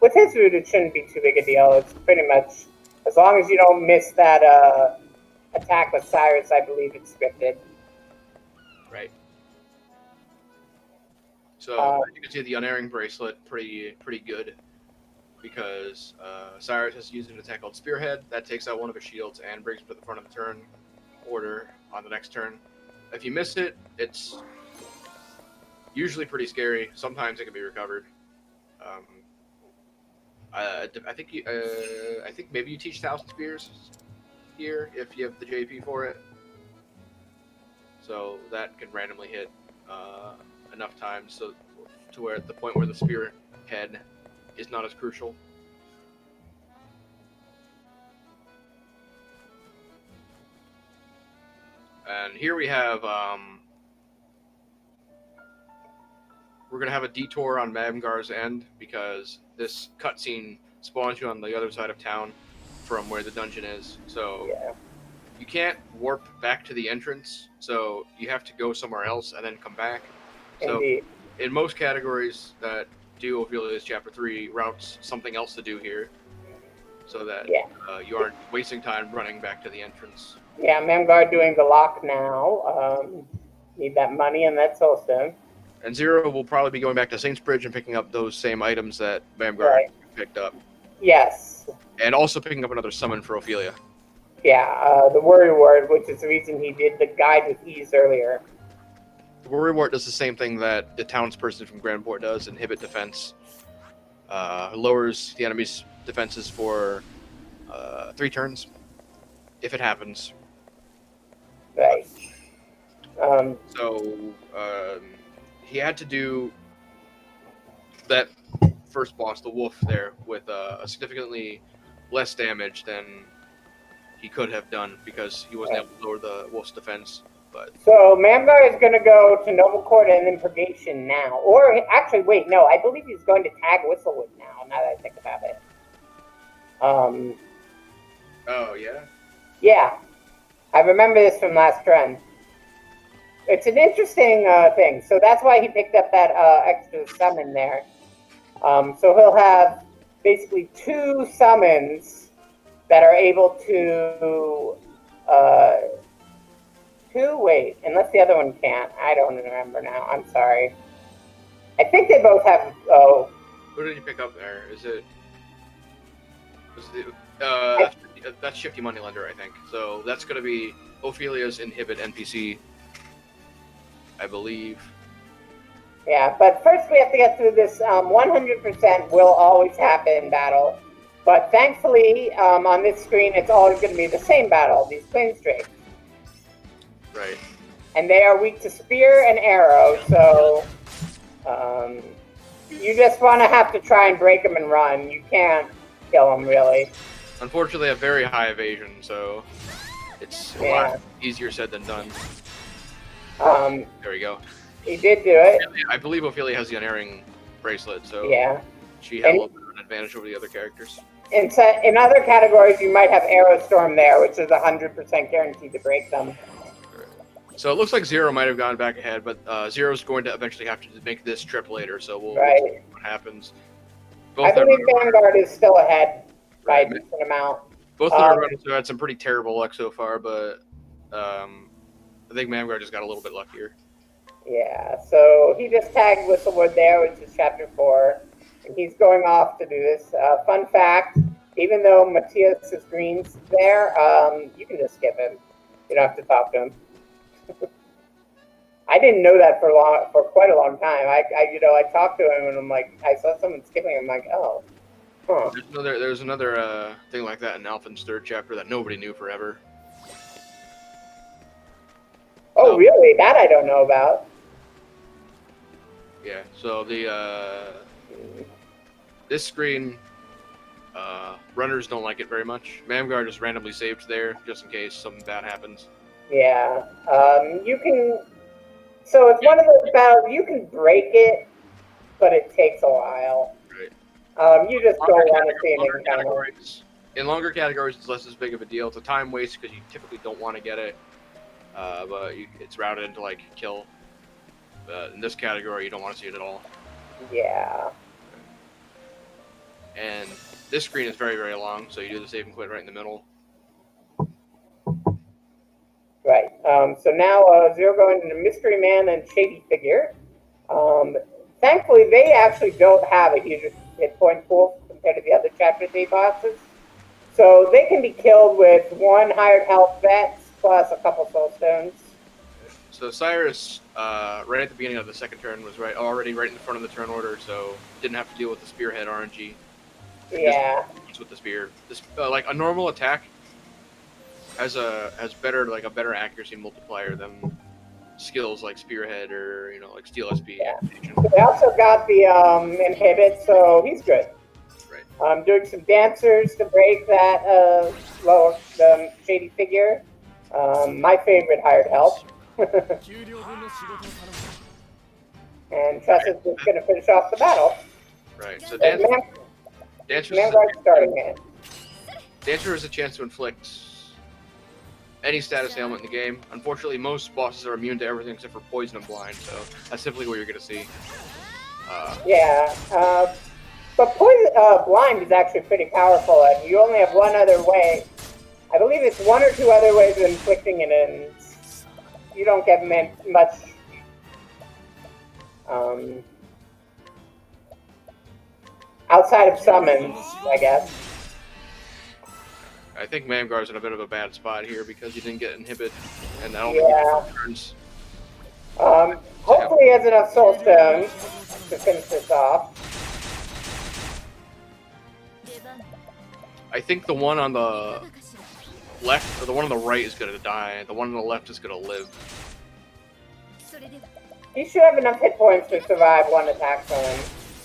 With his route, it shouldn't be too big a deal. It's pretty much, as long as you don't miss that attack with Cyrus, I believe it's scripted. Right. So you can see the unerring bracelet, pretty good, because Cyrus has used an attack called Spearhead that takes out one of his shields and brings him to the front of the turn order on the next turn. If you miss it, it's usually pretty scary. Sometimes it can be recovered. I think maybe you teach 1,000 Spears here if you have the JP for it. So that can randomly hit enough times so to where at the point where the Spearhead is not as crucial. And here we have we're gonna have a detour on Mamgar's end because this cutscene spawns you on the other side of town from where the dungeon is. So you can't warp back to the entrance, so you have to go somewhere else and then come back. So Indeed. In most categories that do Ophilia's Chapter 3 routes something else to do here, so that you aren't wasting time running back to the entrance. Yeah, Mamgar doing the lock now. Need that money and that soulstone. And Zero will probably be going back to Saints Bridge and picking up those same items that Mamgar picked up. Yes. And also picking up another summon for Ophilia. Yeah, the Worry Word, which is the reason he did the guide with ease earlier. The Worry Ward does the same thing that the townsperson from Grandport does, inhibit defense. Lowers the enemy's defenses for 3 turns, if it happens. Right. He had to do that first boss, the wolf, there with a significantly less damage than he could have done because he wasn't able to lower the wolf's defense. But so Mamgar is going to go to Noble Court and then Purgation now. Or actually, wait, no, I believe he's going to tag Whistlewood now that I think about it. Oh, yeah? Yeah. I remember this from last run. It's an interesting thing. So that's why he picked up that extra summon there. So he'll have basically 2 summons that are able to... wait, unless the other one can't. I don't remember now. I'm sorry. I think they both have... Oh. Who did you pick up there? That's Shifty Moneylender, I think. So that's going to be Ophilia's Inhibit NPC, I believe. Yeah, but first we have to get through this 100% will always happen battle. But thankfully, on this screen, it's always going to be the same battle, these plains drakes. Right. And they are weak to spear and arrow, so you just want to have to try and break them and run. You can't kill them, really. Unfortunately, a very high evasion, so it's a lot easier said than done. There we go. He did do it. I believe Ophilia has the unerring bracelet, so yeah, she had a little bit of an advantage over the other characters. In other categories, you might have Arrow Storm there, which is 100% guaranteed to break them. So it looks like Zero might have gone back ahead, but Zero's going to eventually have to make this trip later, so we'll see what happens. I believe Vanguard is still ahead by a decent amount. Both of our runners have had some pretty terrible luck so far, but I think Mamgar just got a little bit luckier. Yeah, so he just tagged Whistlewood there, which is Chapter 4, and he's going off to do this. Fun fact, even though Matthias' green's there, you can just skip him. You don't have to talk to him. I didn't know that for quite a long time. I talked to him and I'm like, I saw someone skipping him. I'm like, oh, huh. There's another thing like that in Alphin's third chapter that nobody knew forever. Oh, really? That I don't know about. Yeah. So this screen, runners don't like it very much. Mamgar just randomly saved there just in case something bad happens. Yeah. You can. So it's one of those battles you can break it, but it takes a while. Right. You just don't want to see an encounter. In longer categories, it's less as big of a deal. It's a time waste because you typically don't want to get it, but it's routed into like kill. In this category, you don't want to see it at all. Yeah. And this screen is very, very long, so you do the save and quit right in the middle. Right. So now Zero going into Mystery Man and Shady Figure. Thankfully, they actually don't have a huge hit point pool compared to the other Chapter 3 bosses. So they can be killed with one hired health vets plus a couple soul stones. So Cyrus, right at the beginning of the second turn, was already right in the front of the turn order, so didn't have to deal with the spearhead RNG. Yeah. Just with the spear, like a normal attack has a better accuracy multiplier than skills like spearhead or like steel SP. Yeah. So they also got the inhibit, so he's good. Right. Doing some dancers to break that the Shady Figure. My favorite hired help. And Tress is just going to finish off the battle. Right. So Mamgar's starting it. Dancer has a chance to inflict any status ailment in the game. Unfortunately, most bosses are immune to everything except for poison and blind, so that's simply what you're going to see. But poison, blind is actually pretty powerful, and you only have one other way. I believe it's one or two other ways of inflicting it, and you don't get much outside of summons, I guess. I think Mamgar's in a bit of a bad spot here because he didn't get inhibit, and I don't think he turns. Hopefully he has enough soul stones to finish this off. I think the one on the left or the one on the right is going to die. The one on the left is going to live. He should have enough hit points to survive one attack from him.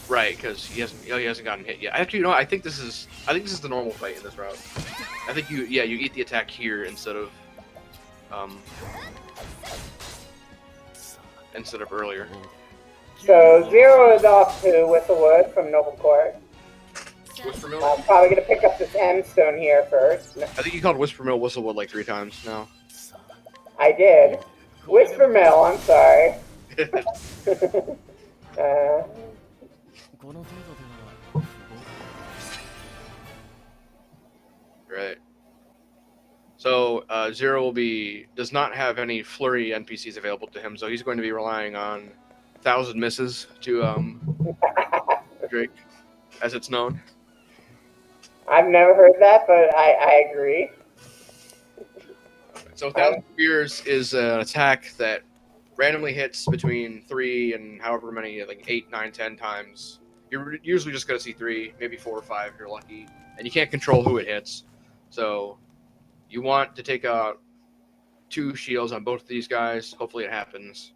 Right, because he hasn't gotten hit yet. Actually, I think this is the normal fight in this route. I think you eat the attack here instead of earlier. So Zero is off to Whistlewood from Noble Court. I'm probably gonna pick up this M stone here first. I think you called Whispermill Whistlewood like 3 times now. I did. Whispermill, I'm sorry. Right. So Zero does not have any flurry NPCs available to him, so he's going to be relying on 1,000 misses to Drake, as it's known. I've never heard that, but I agree. So 1,000 Spears is an attack that randomly hits between 3 and however many, like 8, 9, 10 times. You're usually just going to see 3, maybe 4 or 5 if you're lucky. And you can't control who it hits. So you want to take out 2 shields on both of these guys. Hopefully it happens.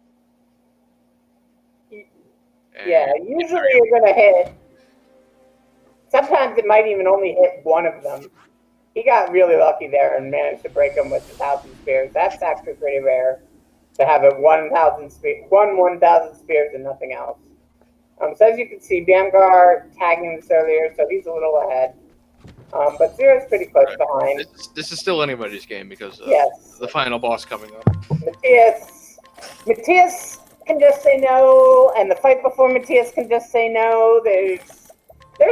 And yeah, usually you're going to hit. Sometimes it might even only hit one of them. He got really lucky there and managed to break them with 1,000 spears. That's actually pretty rare to have a 1,000 spears and nothing else. So as you can see, Mamgar tagging this earlier, so he's a little ahead. But Zero's pretty close behind. This is still anybody's game because of yes. the final boss coming up. Matthias can just say no, and the fight before Matthias can just say no. There's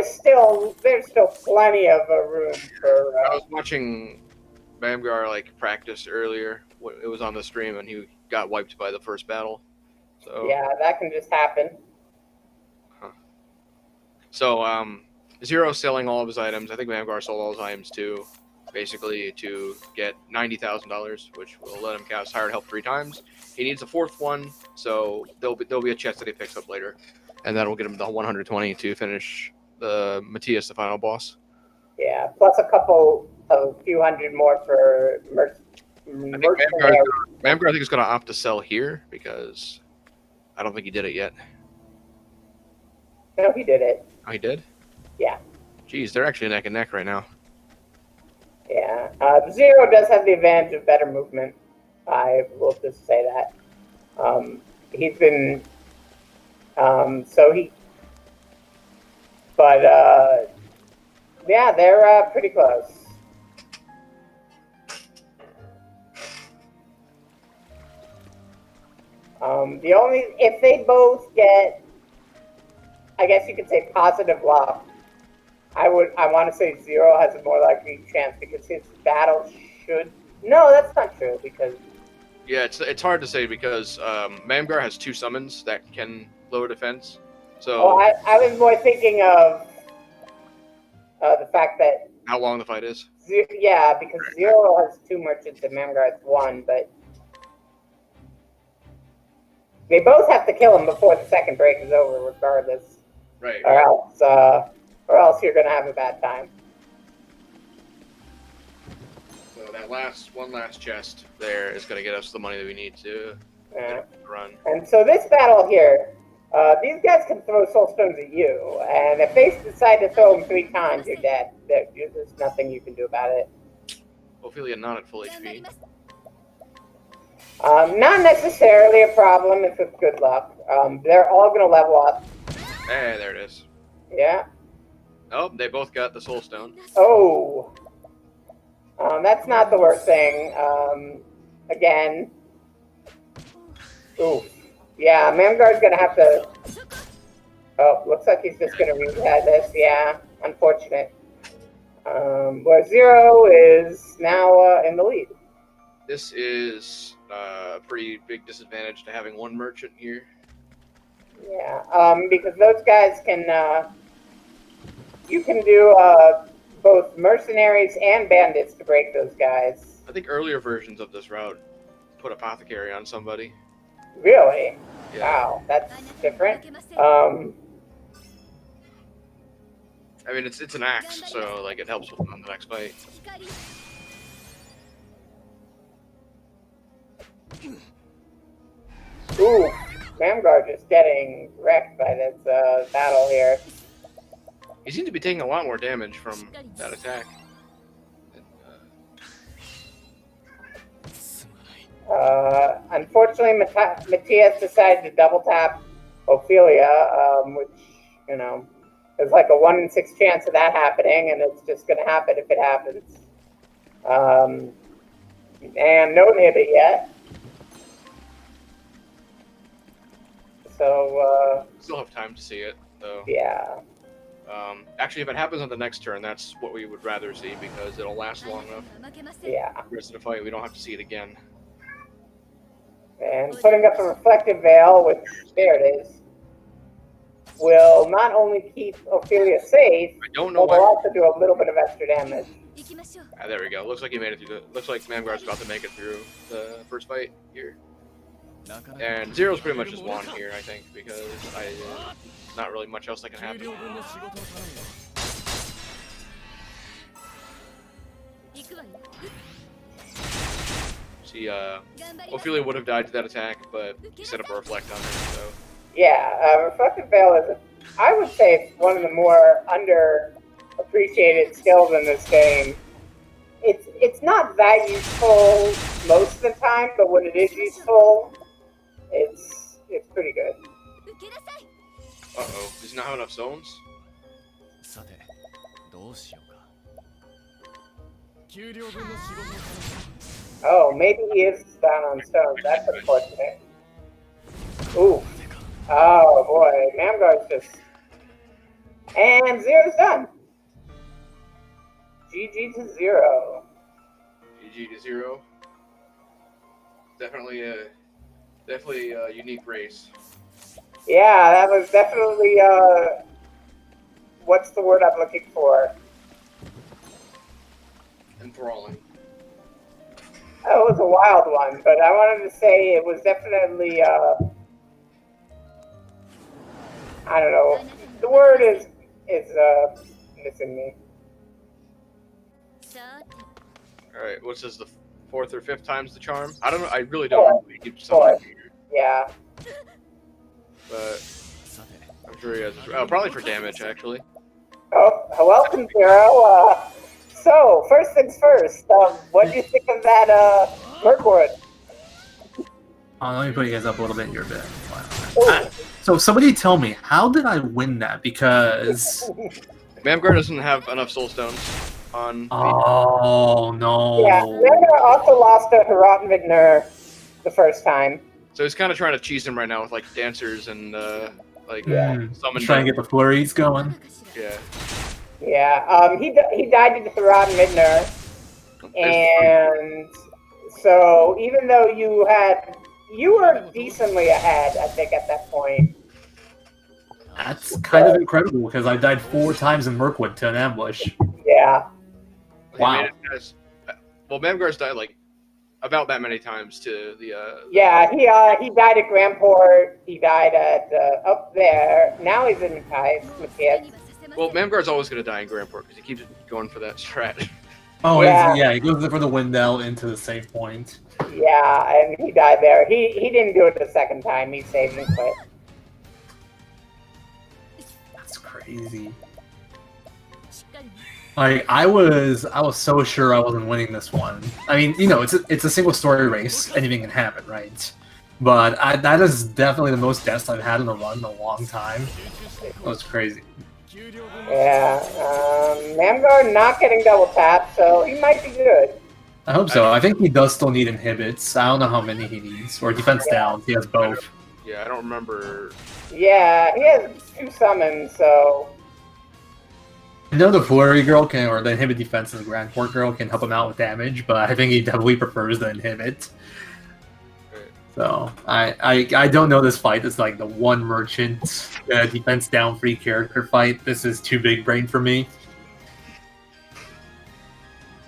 still plenty of room for. I was watching Mamgar like practice earlier. It was on the stream, and he got wiped by the first battle. So yeah, that can just happen. So Zero selling all of his items. I think Mamgar sold all his items too, basically to get $90,000, which will let him cast Hired Help 3 times. He needs a 4th one, so there'll be a chest that he picks up later, and that'll get him the 120 to finish the Matthias, the final boss. Yeah, plus a few hundred more for Mamgar, I think is going to opt to sell here because I don't think he did it yet. No, he did it. Oh, he did? Yeah. Jeez, they're actually neck and neck right now. Yeah. Zero does have the advantage of better movement. I will just say that. He's been... yeah, they're pretty close. If they both get, I guess you could say, positive luck, I want to say Zero has a more likely chance because his battle should. No, that's not true because. Yeah, it's hard to say because Mamgar has 2 summons that can lower defense. So. I was more thinking of the fact that. How long the fight is? Yeah, because Zero has 2 merchants and Mamgar has 1, but. They both have to kill him before the second break is over, regardless. Right. Or else you're gonna have a bad time. So that one last chest there is gonna get us the money that we need to run. And so this battle here, these guys can throw soul stones at you, and if they decide to throw them 3 times, you're dead. There's nothing you can do about it. Ophilia not at full HP. Not necessarily a problem if it's good luck. They're all going to level up. Hey, there it is. Yeah. Oh, they both got the soul stone. Oh. That's not the worst thing. Again. Ooh. Yeah, Mamgar's going to have to... Oh, looks like he's just going to reset this. Yeah, unfortunate. Where Zero is now in the lead. This is a pretty big disadvantage to having 1 merchant here. Yeah, because those guys can, you can do both mercenaries and bandits to break those guys. I think earlier versions of this route put apothecary on somebody. Really? Yeah. Wow, that's different. I mean, it's an axe, so like it helps on the next fight. Ooh, Mamgar just getting wrecked by this battle here. He seems to be taking a lot more damage from that attack. Unfortunately, Matthias decided to double tap Ophilia, which, you know, there's like a 1 in 6 chance of that happening, and it's just going to happen if it happens. And no inhibit yet. So, still have time to see it, though. Yeah. Actually, if it happens on the next turn, that's what we would rather see because it'll last long enough. Yeah. The rest of the fight, we don't have to see it again. And putting up a reflective veil, which, there it is, will not only keep Ophilia safe, I don't know but will also do a little bit of extra damage. There we go. Looks like he made it through looks like Mamgar's about to make it through the first fight here. And Zero's pretty much just won here, I think, because not really much else that can happen. See, Ophilia would have died to that attack, but he set up a reflect on her, so. Yeah, Reflective Veil is, I would say, it's one of the more underappreciated skills in this game. It's not that useful most of the time, but when it is useful, it's pretty good. Uh-oh, does he not have enough zones? Oh, maybe he is down on stones. That's unfortunate. Ooh. Oh boy, Mamgar's just... And Zero's done. GG to Zero. GG to Zero. Definitely a unique race. Yeah, that was definitely, what's the word I'm looking for? Enthralling. That was a wild one, but I wanted to say it was definitely, I don't know. The word is missing me. Alright, what's this, the 4th or 5th time's the charm? I don't know, I really don't know. He keeps something here. Yeah. But I'm sure he has, probably for damage, actually. Oh, welcome, Zero. So, first things first, what do you think of that, Mirkwood? Let me put you guys up a little bit in your bit. So somebody tell me, how did I win that? Because... Mamgar doesn't have enough soul stones on... Oh, no. Yeah, Mamgar also lost to Herat Vidner the first time. So he's kind of trying to cheese him right now with, like, dancers and, like, summon... Trying to get the flurries going. Yeah. Yeah, he died to Herat Vidner. And so, even though you were decently ahead, I think, at that point. That's kind of incredible, because I died 4 times in Mirkwood to an ambush. Yeah. Wow. Well, Mamgar's died, like, about that many times to the, Yeah, he died at Grandport, he died at, up there. Now he's in Matthias. Well, Mamgar's always going to die in Grandport, because he keeps going for that strat. Oh, yeah. He goes for the Windell into the save point. Yeah, and he died there. He didn't do it the second time. He saved and quit. That's crazy. Like I was so sure I wasn't winning this one. I mean, you know, it's a single story race. Anything can happen, right? But that is definitely the most deaths I've had in a run in a long time. That was crazy. Yeah, Mamgar not getting double tap, so he might be good. I hope so. I think he does still need inhibits. I don't know how many he needs. Or defense down. He has both. Yeah, I don't remember. Yeah, he has 2 summons, so... I know the Flurry girl can, or the inhibit defense and the Grand Port girl can help him out with damage, but I think he definitely prefers the inhibit. So, I don't know this fight. It's like the one merchant defense down free character fight. This is too big brain for me.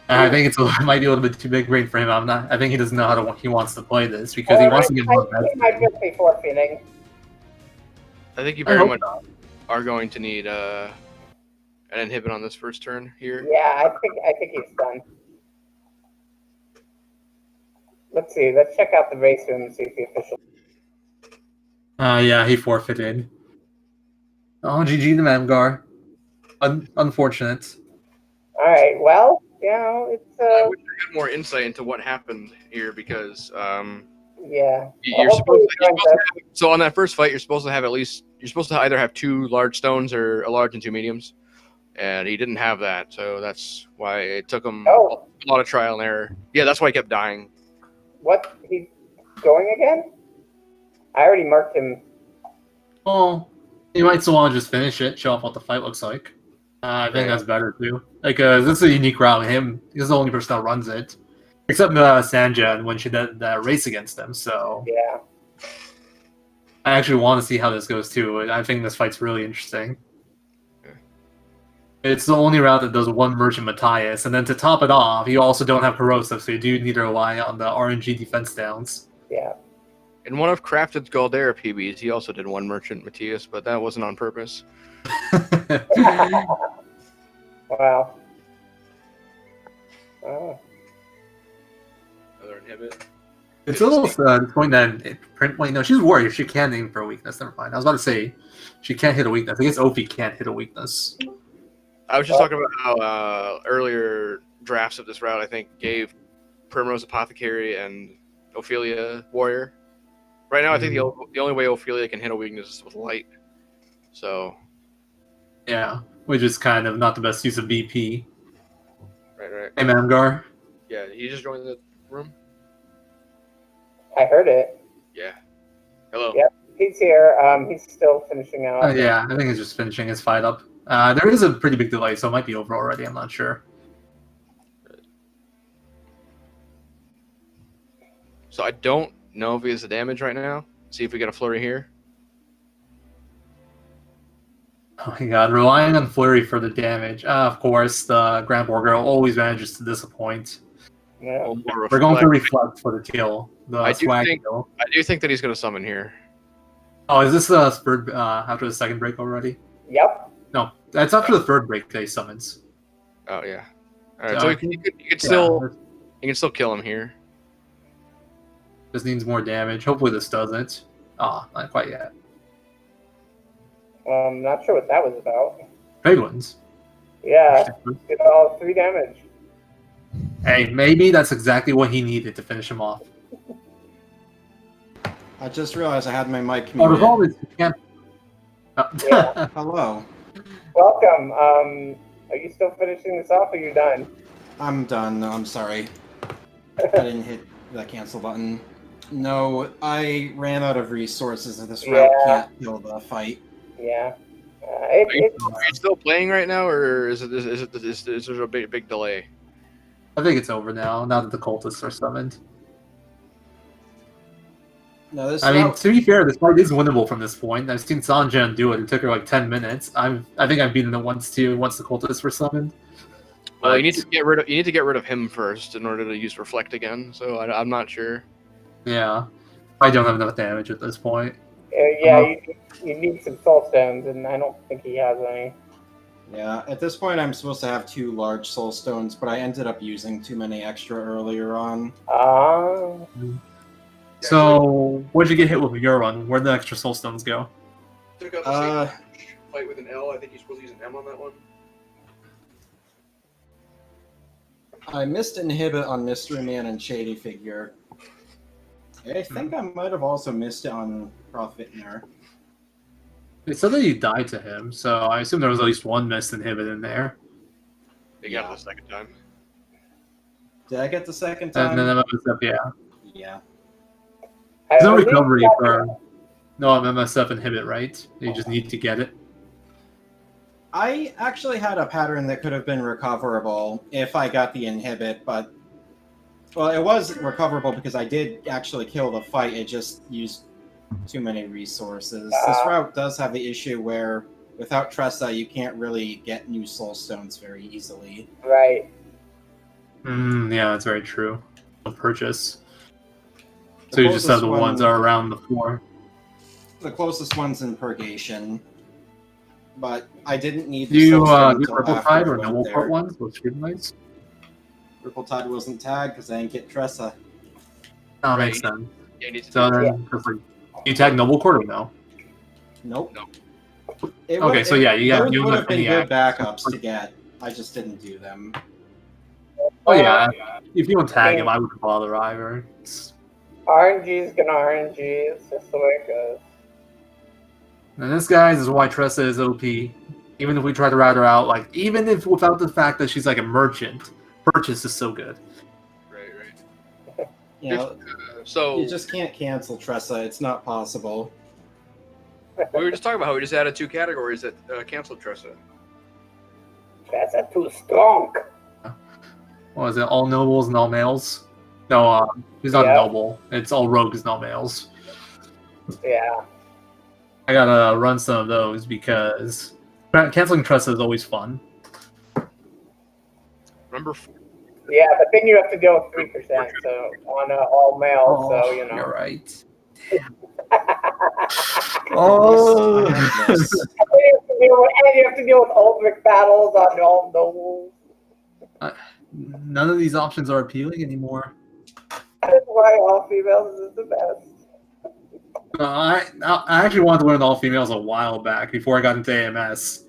I think it might be a little bit too big brain for him. I think he doesn't know how he wants to play this because he wants to get more bets. He might just be forfeiting. I think you very much are going to need an inhibit on this first turn here. Yeah, I think he's done. Let's see. Let's check out the race room and see if he officially. Yeah, he forfeited. Oh, GG to Mamgar. Unfortunate. All right. Well, you know, it's. I wish I had more insight into what happened here because. Yeah. You're supposed to so on that first fight, you're supposed to have either have 2 large stones or a large and 2 mediums, and he didn't have that, so that's why it took him a lot of trial and error. Yeah, that's why he kept dying. What? He's going again? I already marked him. Oh, you might still want to just finish it, show off what the fight looks like. I think that's better too. Like, this is a unique route. He's the only person that runs it, except Sanja when she did that race against them. So yeah, I actually want to see how this goes too. I think this fight's really interesting. It's the only route that does 1 Merchant Matthias, and then to top it off, you also don't have Corrosive, so you do need to rely on the RNG defense downs. Yeah. In one of Crafted's Galdera PBs, he also did one Merchant Matthias, but that wasn't on purpose. Wow. Oh. Another inhibit. It's a little disappointing that print. Wait, no, she's warrior. She can aim for a weakness. Never mind. I was about to say she can't hit a weakness. I guess Ophi can't hit a weakness. I was just talking about how earlier drafts of this route, I think, gave Primrose Apothecary and Ophilia Warrior. Right now, I think the only way Ophilia can hit a weakness is with light. So. Yeah, which is kind of not the best use of BP. Right. Hey, Mamgar. Yeah, you just joined the room? I heard it. Yeah. Hello. Yep, he's here. He's still finishing out. Yeah, I think he's just finishing his fight up. There is a pretty big delay, so it might be over already. I'm not sure. So I don't know if he has the damage right now. See if we get a flurry here. Oh my god, relying on Flurry for the damage. Of course, the Grand War Girl always manages to disappoint. Yeah. We're going to Reflect for the kill. I swag kill. do think that he's going to summon here. Oh, is this third after the second break already? Yep. No, that's after the third break that he summons. Oh yeah. All right, so you can still kill him here. This needs more damage. Hopefully this doesn't. Not quite yet. Not sure what that was about. Penguins. Yeah, did all 3 damage. Hey, maybe that's exactly what he needed to finish him off. I just realized I had my mic Oh, the muted. problem is you can't. Yeah. Hello. Welcome. Are you still finishing this off, or are you done? I'm done. I'm sorry. I didn't hit the cancel button. No, I ran out of resources and this route can't kill the fight. Yeah. Are you still playing right now, or is there a big delay? I think it's over now that the cultists are summoned. No, this I mean, route, to be fair, this fight is winnable from this point. I've seen Sanjan do it. It took her like 10 minutes. I think I've beaten it once too. Once the cultists were summoned. Well, you need to get rid of him first in order to use Reflect again. So I'm not sure. Yeah, I don't have enough damage at this point. Yeah, you need some soul stones, and I don't think he has any. yeah, at this point I'm supposed to have 2 large soul stones, but I ended up using too many extra earlier on. So, what'd you get hit with your run? Where'd the extra soul stones go? Took out the same fight with an L. I think you're supposed to use an M on that one. I missed inhibit on Mystery Man and Shady Figure. I think I might have also missed it on Profitner. It said that you died to him, so I assume there was at least one missed inhibit in there. They got it the second time. Did I get the second time? And then MSF, yeah. Yeah. There's no recovery for no MSF inhibit, right? You just need to get it. I actually had a pattern that could have been recoverable if I got the inhibit, but well, it was recoverable because I did actually kill the fight. It just used too many resources. This route does have the issue where without Tressa, you can't really get new soul stones very easily. Right. Yeah, that's very true. No purchase. So you just have the ones that are around the floor. The closest one's in Purgation. But I didn't need Do you soul stone get until Purple after Tide I or went Noble there. Court ones? Those Freedom Knights? Purple Tide wasn't tagged because I didn't get Tressa. That makes sense. Yeah, you need to So then, just like, you tag Noble Court or no? Nope. Nope. Okay, so yeah, you got- those you would have have been any good access. backups to get. I just didn't do them. Oh yeah, if you don't tag him, I wouldn't bother either. RNG's gonna RNG. It's just the way it goes. And this, guys, is why Tressa is OP. Even if we try to route her out, like, even if without the fact that she's like a merchant, purchase is so good. Right. You know, So you just can't cancel Tressa. It's not possible. we were just talking about how we just added 2 categories that canceled Tressa. That's too strong. What is it? All nobles and all males? No, he's not a noble. It's all rogues, not males. Yeah. I gotta run some of those because canceling Tressa is always fun. Remember? Yeah, but then you have to deal with 3%, so on all male, so you know. You're right. Oh, I have this. And you have to deal with Ulrich battles on all the. none of these options are appealing anymore. That's why all females is the best. I actually wanted to learn all females a while back before I got into AMS.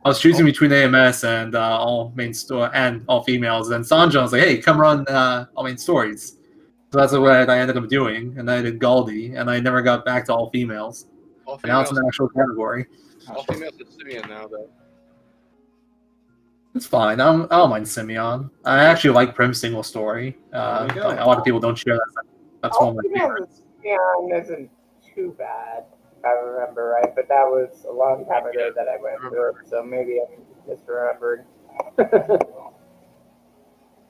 I was choosing between AMS and all main store and all females. And Sanja was like, "Hey, come run all main stories." So that's what I ended up doing, and I did Galdi, and I never got back to all females. All And now it's females. an actual category. All females is Simeon now, though. It's fine. I don't mind Simeon. I actually like Prim's single story. There we go. A lot of people don't share that. That's one All of my females favorites. isn't too bad, if I remember right, but that was a long time ago that I went through it, so maybe I'm misremembering.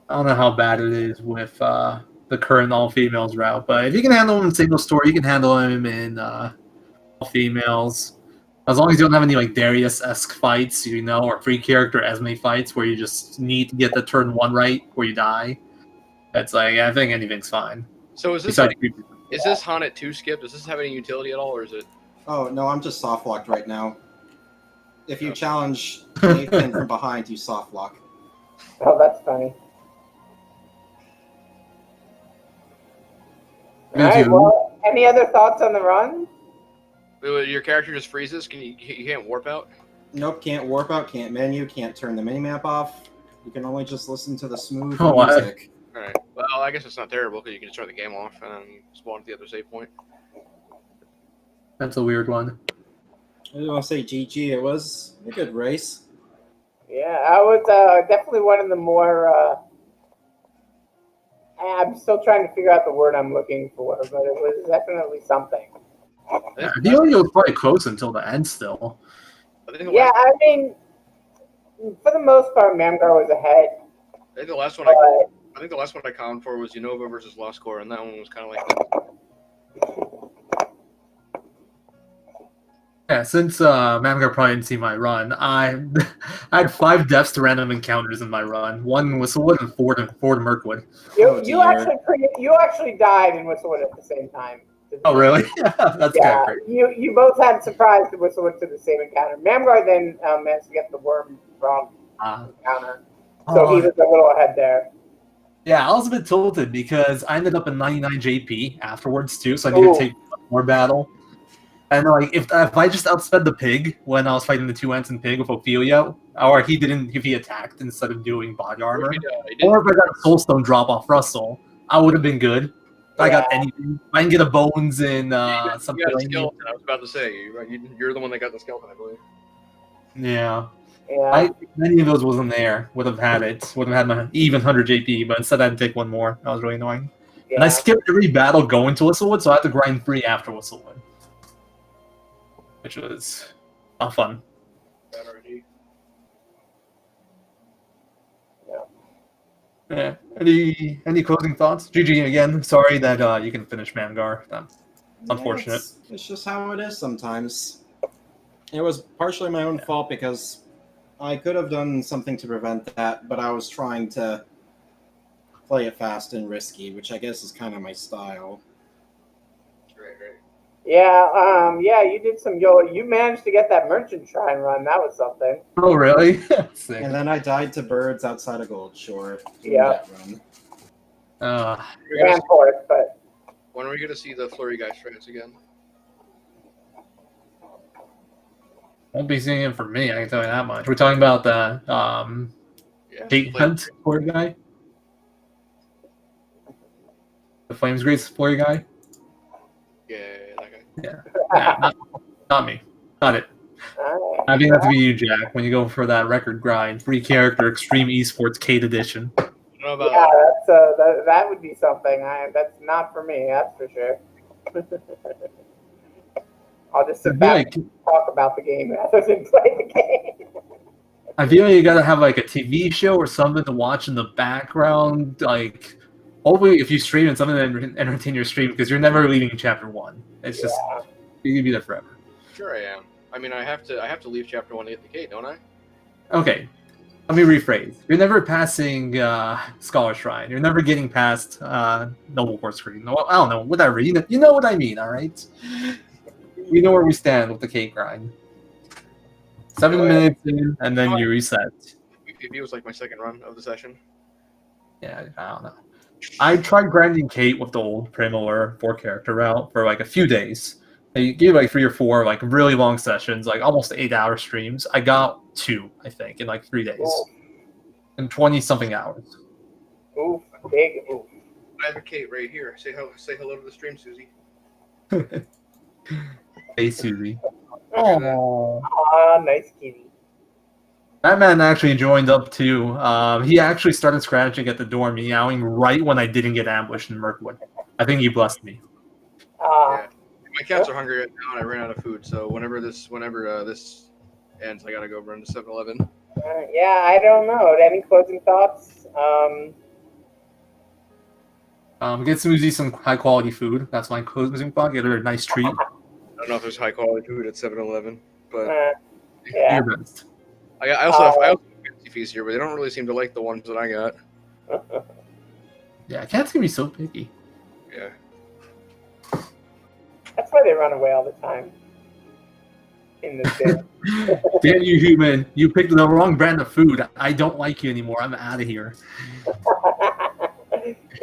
I don't know how bad it is with the current all females route, but if you can handle him in single story, you can handle him in all females. As long as you don't have any like Darius-esque fights, or free character Esme fights where you just need to get the turn 1 right where you die. It's like I think anything's fine. So is this Besides, is this Haunted 2 skip? Does this have any utility at all, or is it? Oh, no, I'm just soft locked right now. If you challenge Nathan from behind, you soft lock. Oh, that's funny. Me Alright, too. well, any other thoughts on the run? Your character just freezes? You can't warp out? Nope, can't warp out, can't menu, can't turn the minimap off. You can only just listen to the smooth Oh, what? music. Alright. Well, I guess it's not terrible because you can just turn the game off and then spawn at the other save point. That's a weird one. I just want to say GG, it was a good race. Yeah, I was definitely one of the more. I'm still trying to figure out the word I'm looking for, but it was definitely something. Yeah, I feel like it was probably close until the end still. Yeah, I mean, for the most part, Mamgar was ahead. I think the last one But I think the last one I counted for was Unova versus Lost Core, and that one was kind of like that. Yeah, since Mamgar probably didn't see my run, I had 5 deaths to random encounters in my run. 1 Whistlewood and 4 to Mirkwood. you actually died in Whistlewood at the same time. Oh, really? That's Yeah, kind of crazy. you both had surprised the Whistlewood to the same encounter. Mamgar then managed to get the worm from encounter, so he was a little ahead there. Yeah, I was a bit tilted because I ended up in 99 JP afterwards too, so I needed to take more battle. And like if I just outsped the pig when I was fighting the 2 ants and pig with Ophilia, or if he attacked instead of doing body armor, or if I got a soulstone drop off Russell, I would have been good. If I got anything. I can get a bones in something. You got a skeleton. I was about to say you're the one that got the skeleton, I believe. Yeah. Yeah. Many of those wasn't there. Would have had my even 100 JP, but instead I had to take 1 more. That was really annoying. Yeah. And I skipped every battle going to Whistlewood, so I had to grind 3 after Whistlewood, which was not fun. Yeah. Any closing thoughts? GG again. Sorry that you can finish Mamgar. That's unfortunate. It's just how it is sometimes. It was partially my own fault because I could have done something to prevent that, but I was trying to play it fast and risky, which I guess is kind of my style. Right. Yeah, you did you managed to get that merchant shrine run. That was something. Oh, really? Sick. And then I died to birds outside of Goldshore. Yeah. Run. Ran for it, but when are we going to see the Flurry guy strats again? Won't be seeing him for me, I can tell you that much. We're talking about the Hate Hunt Flurry guy? The Flames Grace Flurry guy? Yeah, that guy. Yeah, not me. Not it. I think that to be you, Jack, when you go for that record grind. Free character, Extreme Esports Kate Edition. I don't know about yeah, that would be something. That's not for me, that's for sure. I'll just sit back and talk about the game rather than play the game. I feel like you gotta have like a TV show or something to watch in the background. Like, hopefully, if you stream it, something to entertain your stream because you're never leaving chapter 1. It's just you can be there forever. Sure, I am. I mean, I have to leave chapter 1 to get the Kate, don't I? Okay, Let me rephrase. You're never passing Scholar Shrine. You're never getting past Noble Court Screen. Well, I don't know, whatever. You know what I mean, all right? You know where we stand with the cake grind. 7 minutes in, and then you reset. It was like my second run of the session. Yeah, I don't know. I tried grinding Kate with the old Primor 4-character route for like a few days. I gave like 3 or 4 like really long sessions, like almost 8-hour streams. I got 2, I think, in like 3 days. Oof. In 20-something hours. Oof, big oof. I have a Kate right here. Say hello to the stream, Susie. Hey, Susie. Oh, nice kitty. Batman actually joined up too. He actually started scratching at the door, meowing right when I didn't get ambushed in Mirkwood. I think he blessed me. Yeah. My cats are hungry right now, and I ran out of food. So whenever this ends, I gotta go run to 7-Eleven. Yeah, I don't know. Any closing thoughts? Get Susie some high quality food. That's my closing thought. Get her a nice treat. I don't know if there's high quality food at 7-Eleven, but Yeah. Your best. I also have fancy fees here, but they don't really seem to like the ones that I got. Yeah, cats can be so picky. Yeah. That's why they run away all the time. In the bin. Damn you, human! You picked the wrong brand of food. I don't like you anymore. I'm out of here.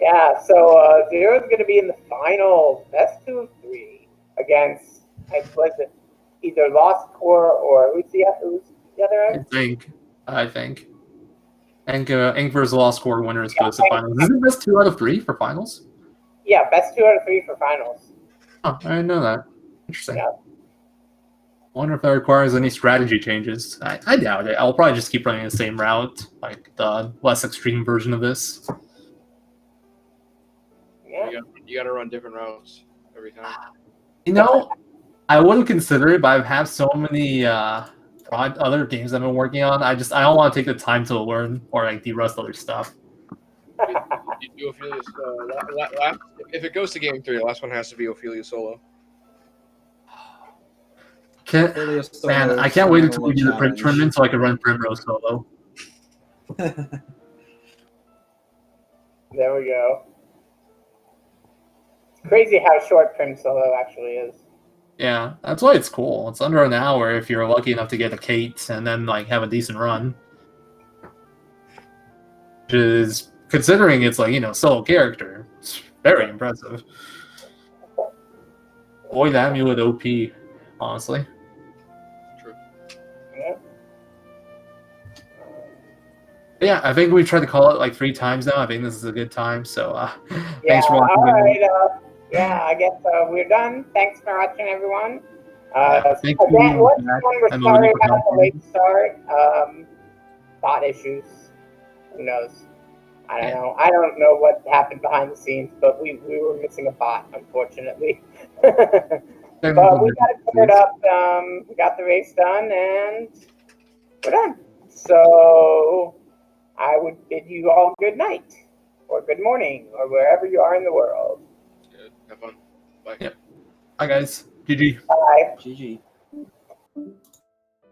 Yeah, so Zero's going to be in the final best 2 of 3 against, was it either Lost Core or who's the other? I think. Ink versus Lost Core winners goes to finals. Is it best 2 out of 3 for finals? Yeah, best 2 out of 3 for finals. Oh, I didn't know that. Interesting. Yeah. Wonder if that requires any strategy changes. I doubt it. I'll probably just keep running the same route, like the less extreme version of this. Yeah. You gotta run different routes every time. You know, I wouldn't consider it, but I have so many other games I've been working on. I don't want to take the time to learn or like de-rust other stuff. You do Ophilia's last, if it goes to game 3, the last one has to be Ophilia solo. Man, I can't wait until we do the print tournament so I can run Primrose solo. There we go. It's crazy how short Prim Solo actually is. Yeah, that's why it's cool. It's under an hour if you're lucky enough to get a Kate and then like have a decent run. Which is, considering it's like, solo character, it's very impressive. Boy, that amulet OP, honestly. True. Yeah. Yeah, I think we've tried to call it like 3 times now. I think this is a good time. So thanks for watching. All right. I guess we're done. Thanks for watching, everyone. Thank again, you. we're sorry about the late start. Bot issues. Who knows? I don't know. I don't know what happened behind the scenes, but we were missing a bot, unfortunately. But we got it cleared up. We got the race done, and we're done. So I would bid you all good night, or good morning, or wherever you are in the world. Good. Have fun. Bye. Yep. Bye, guys. GG. Bye. GG.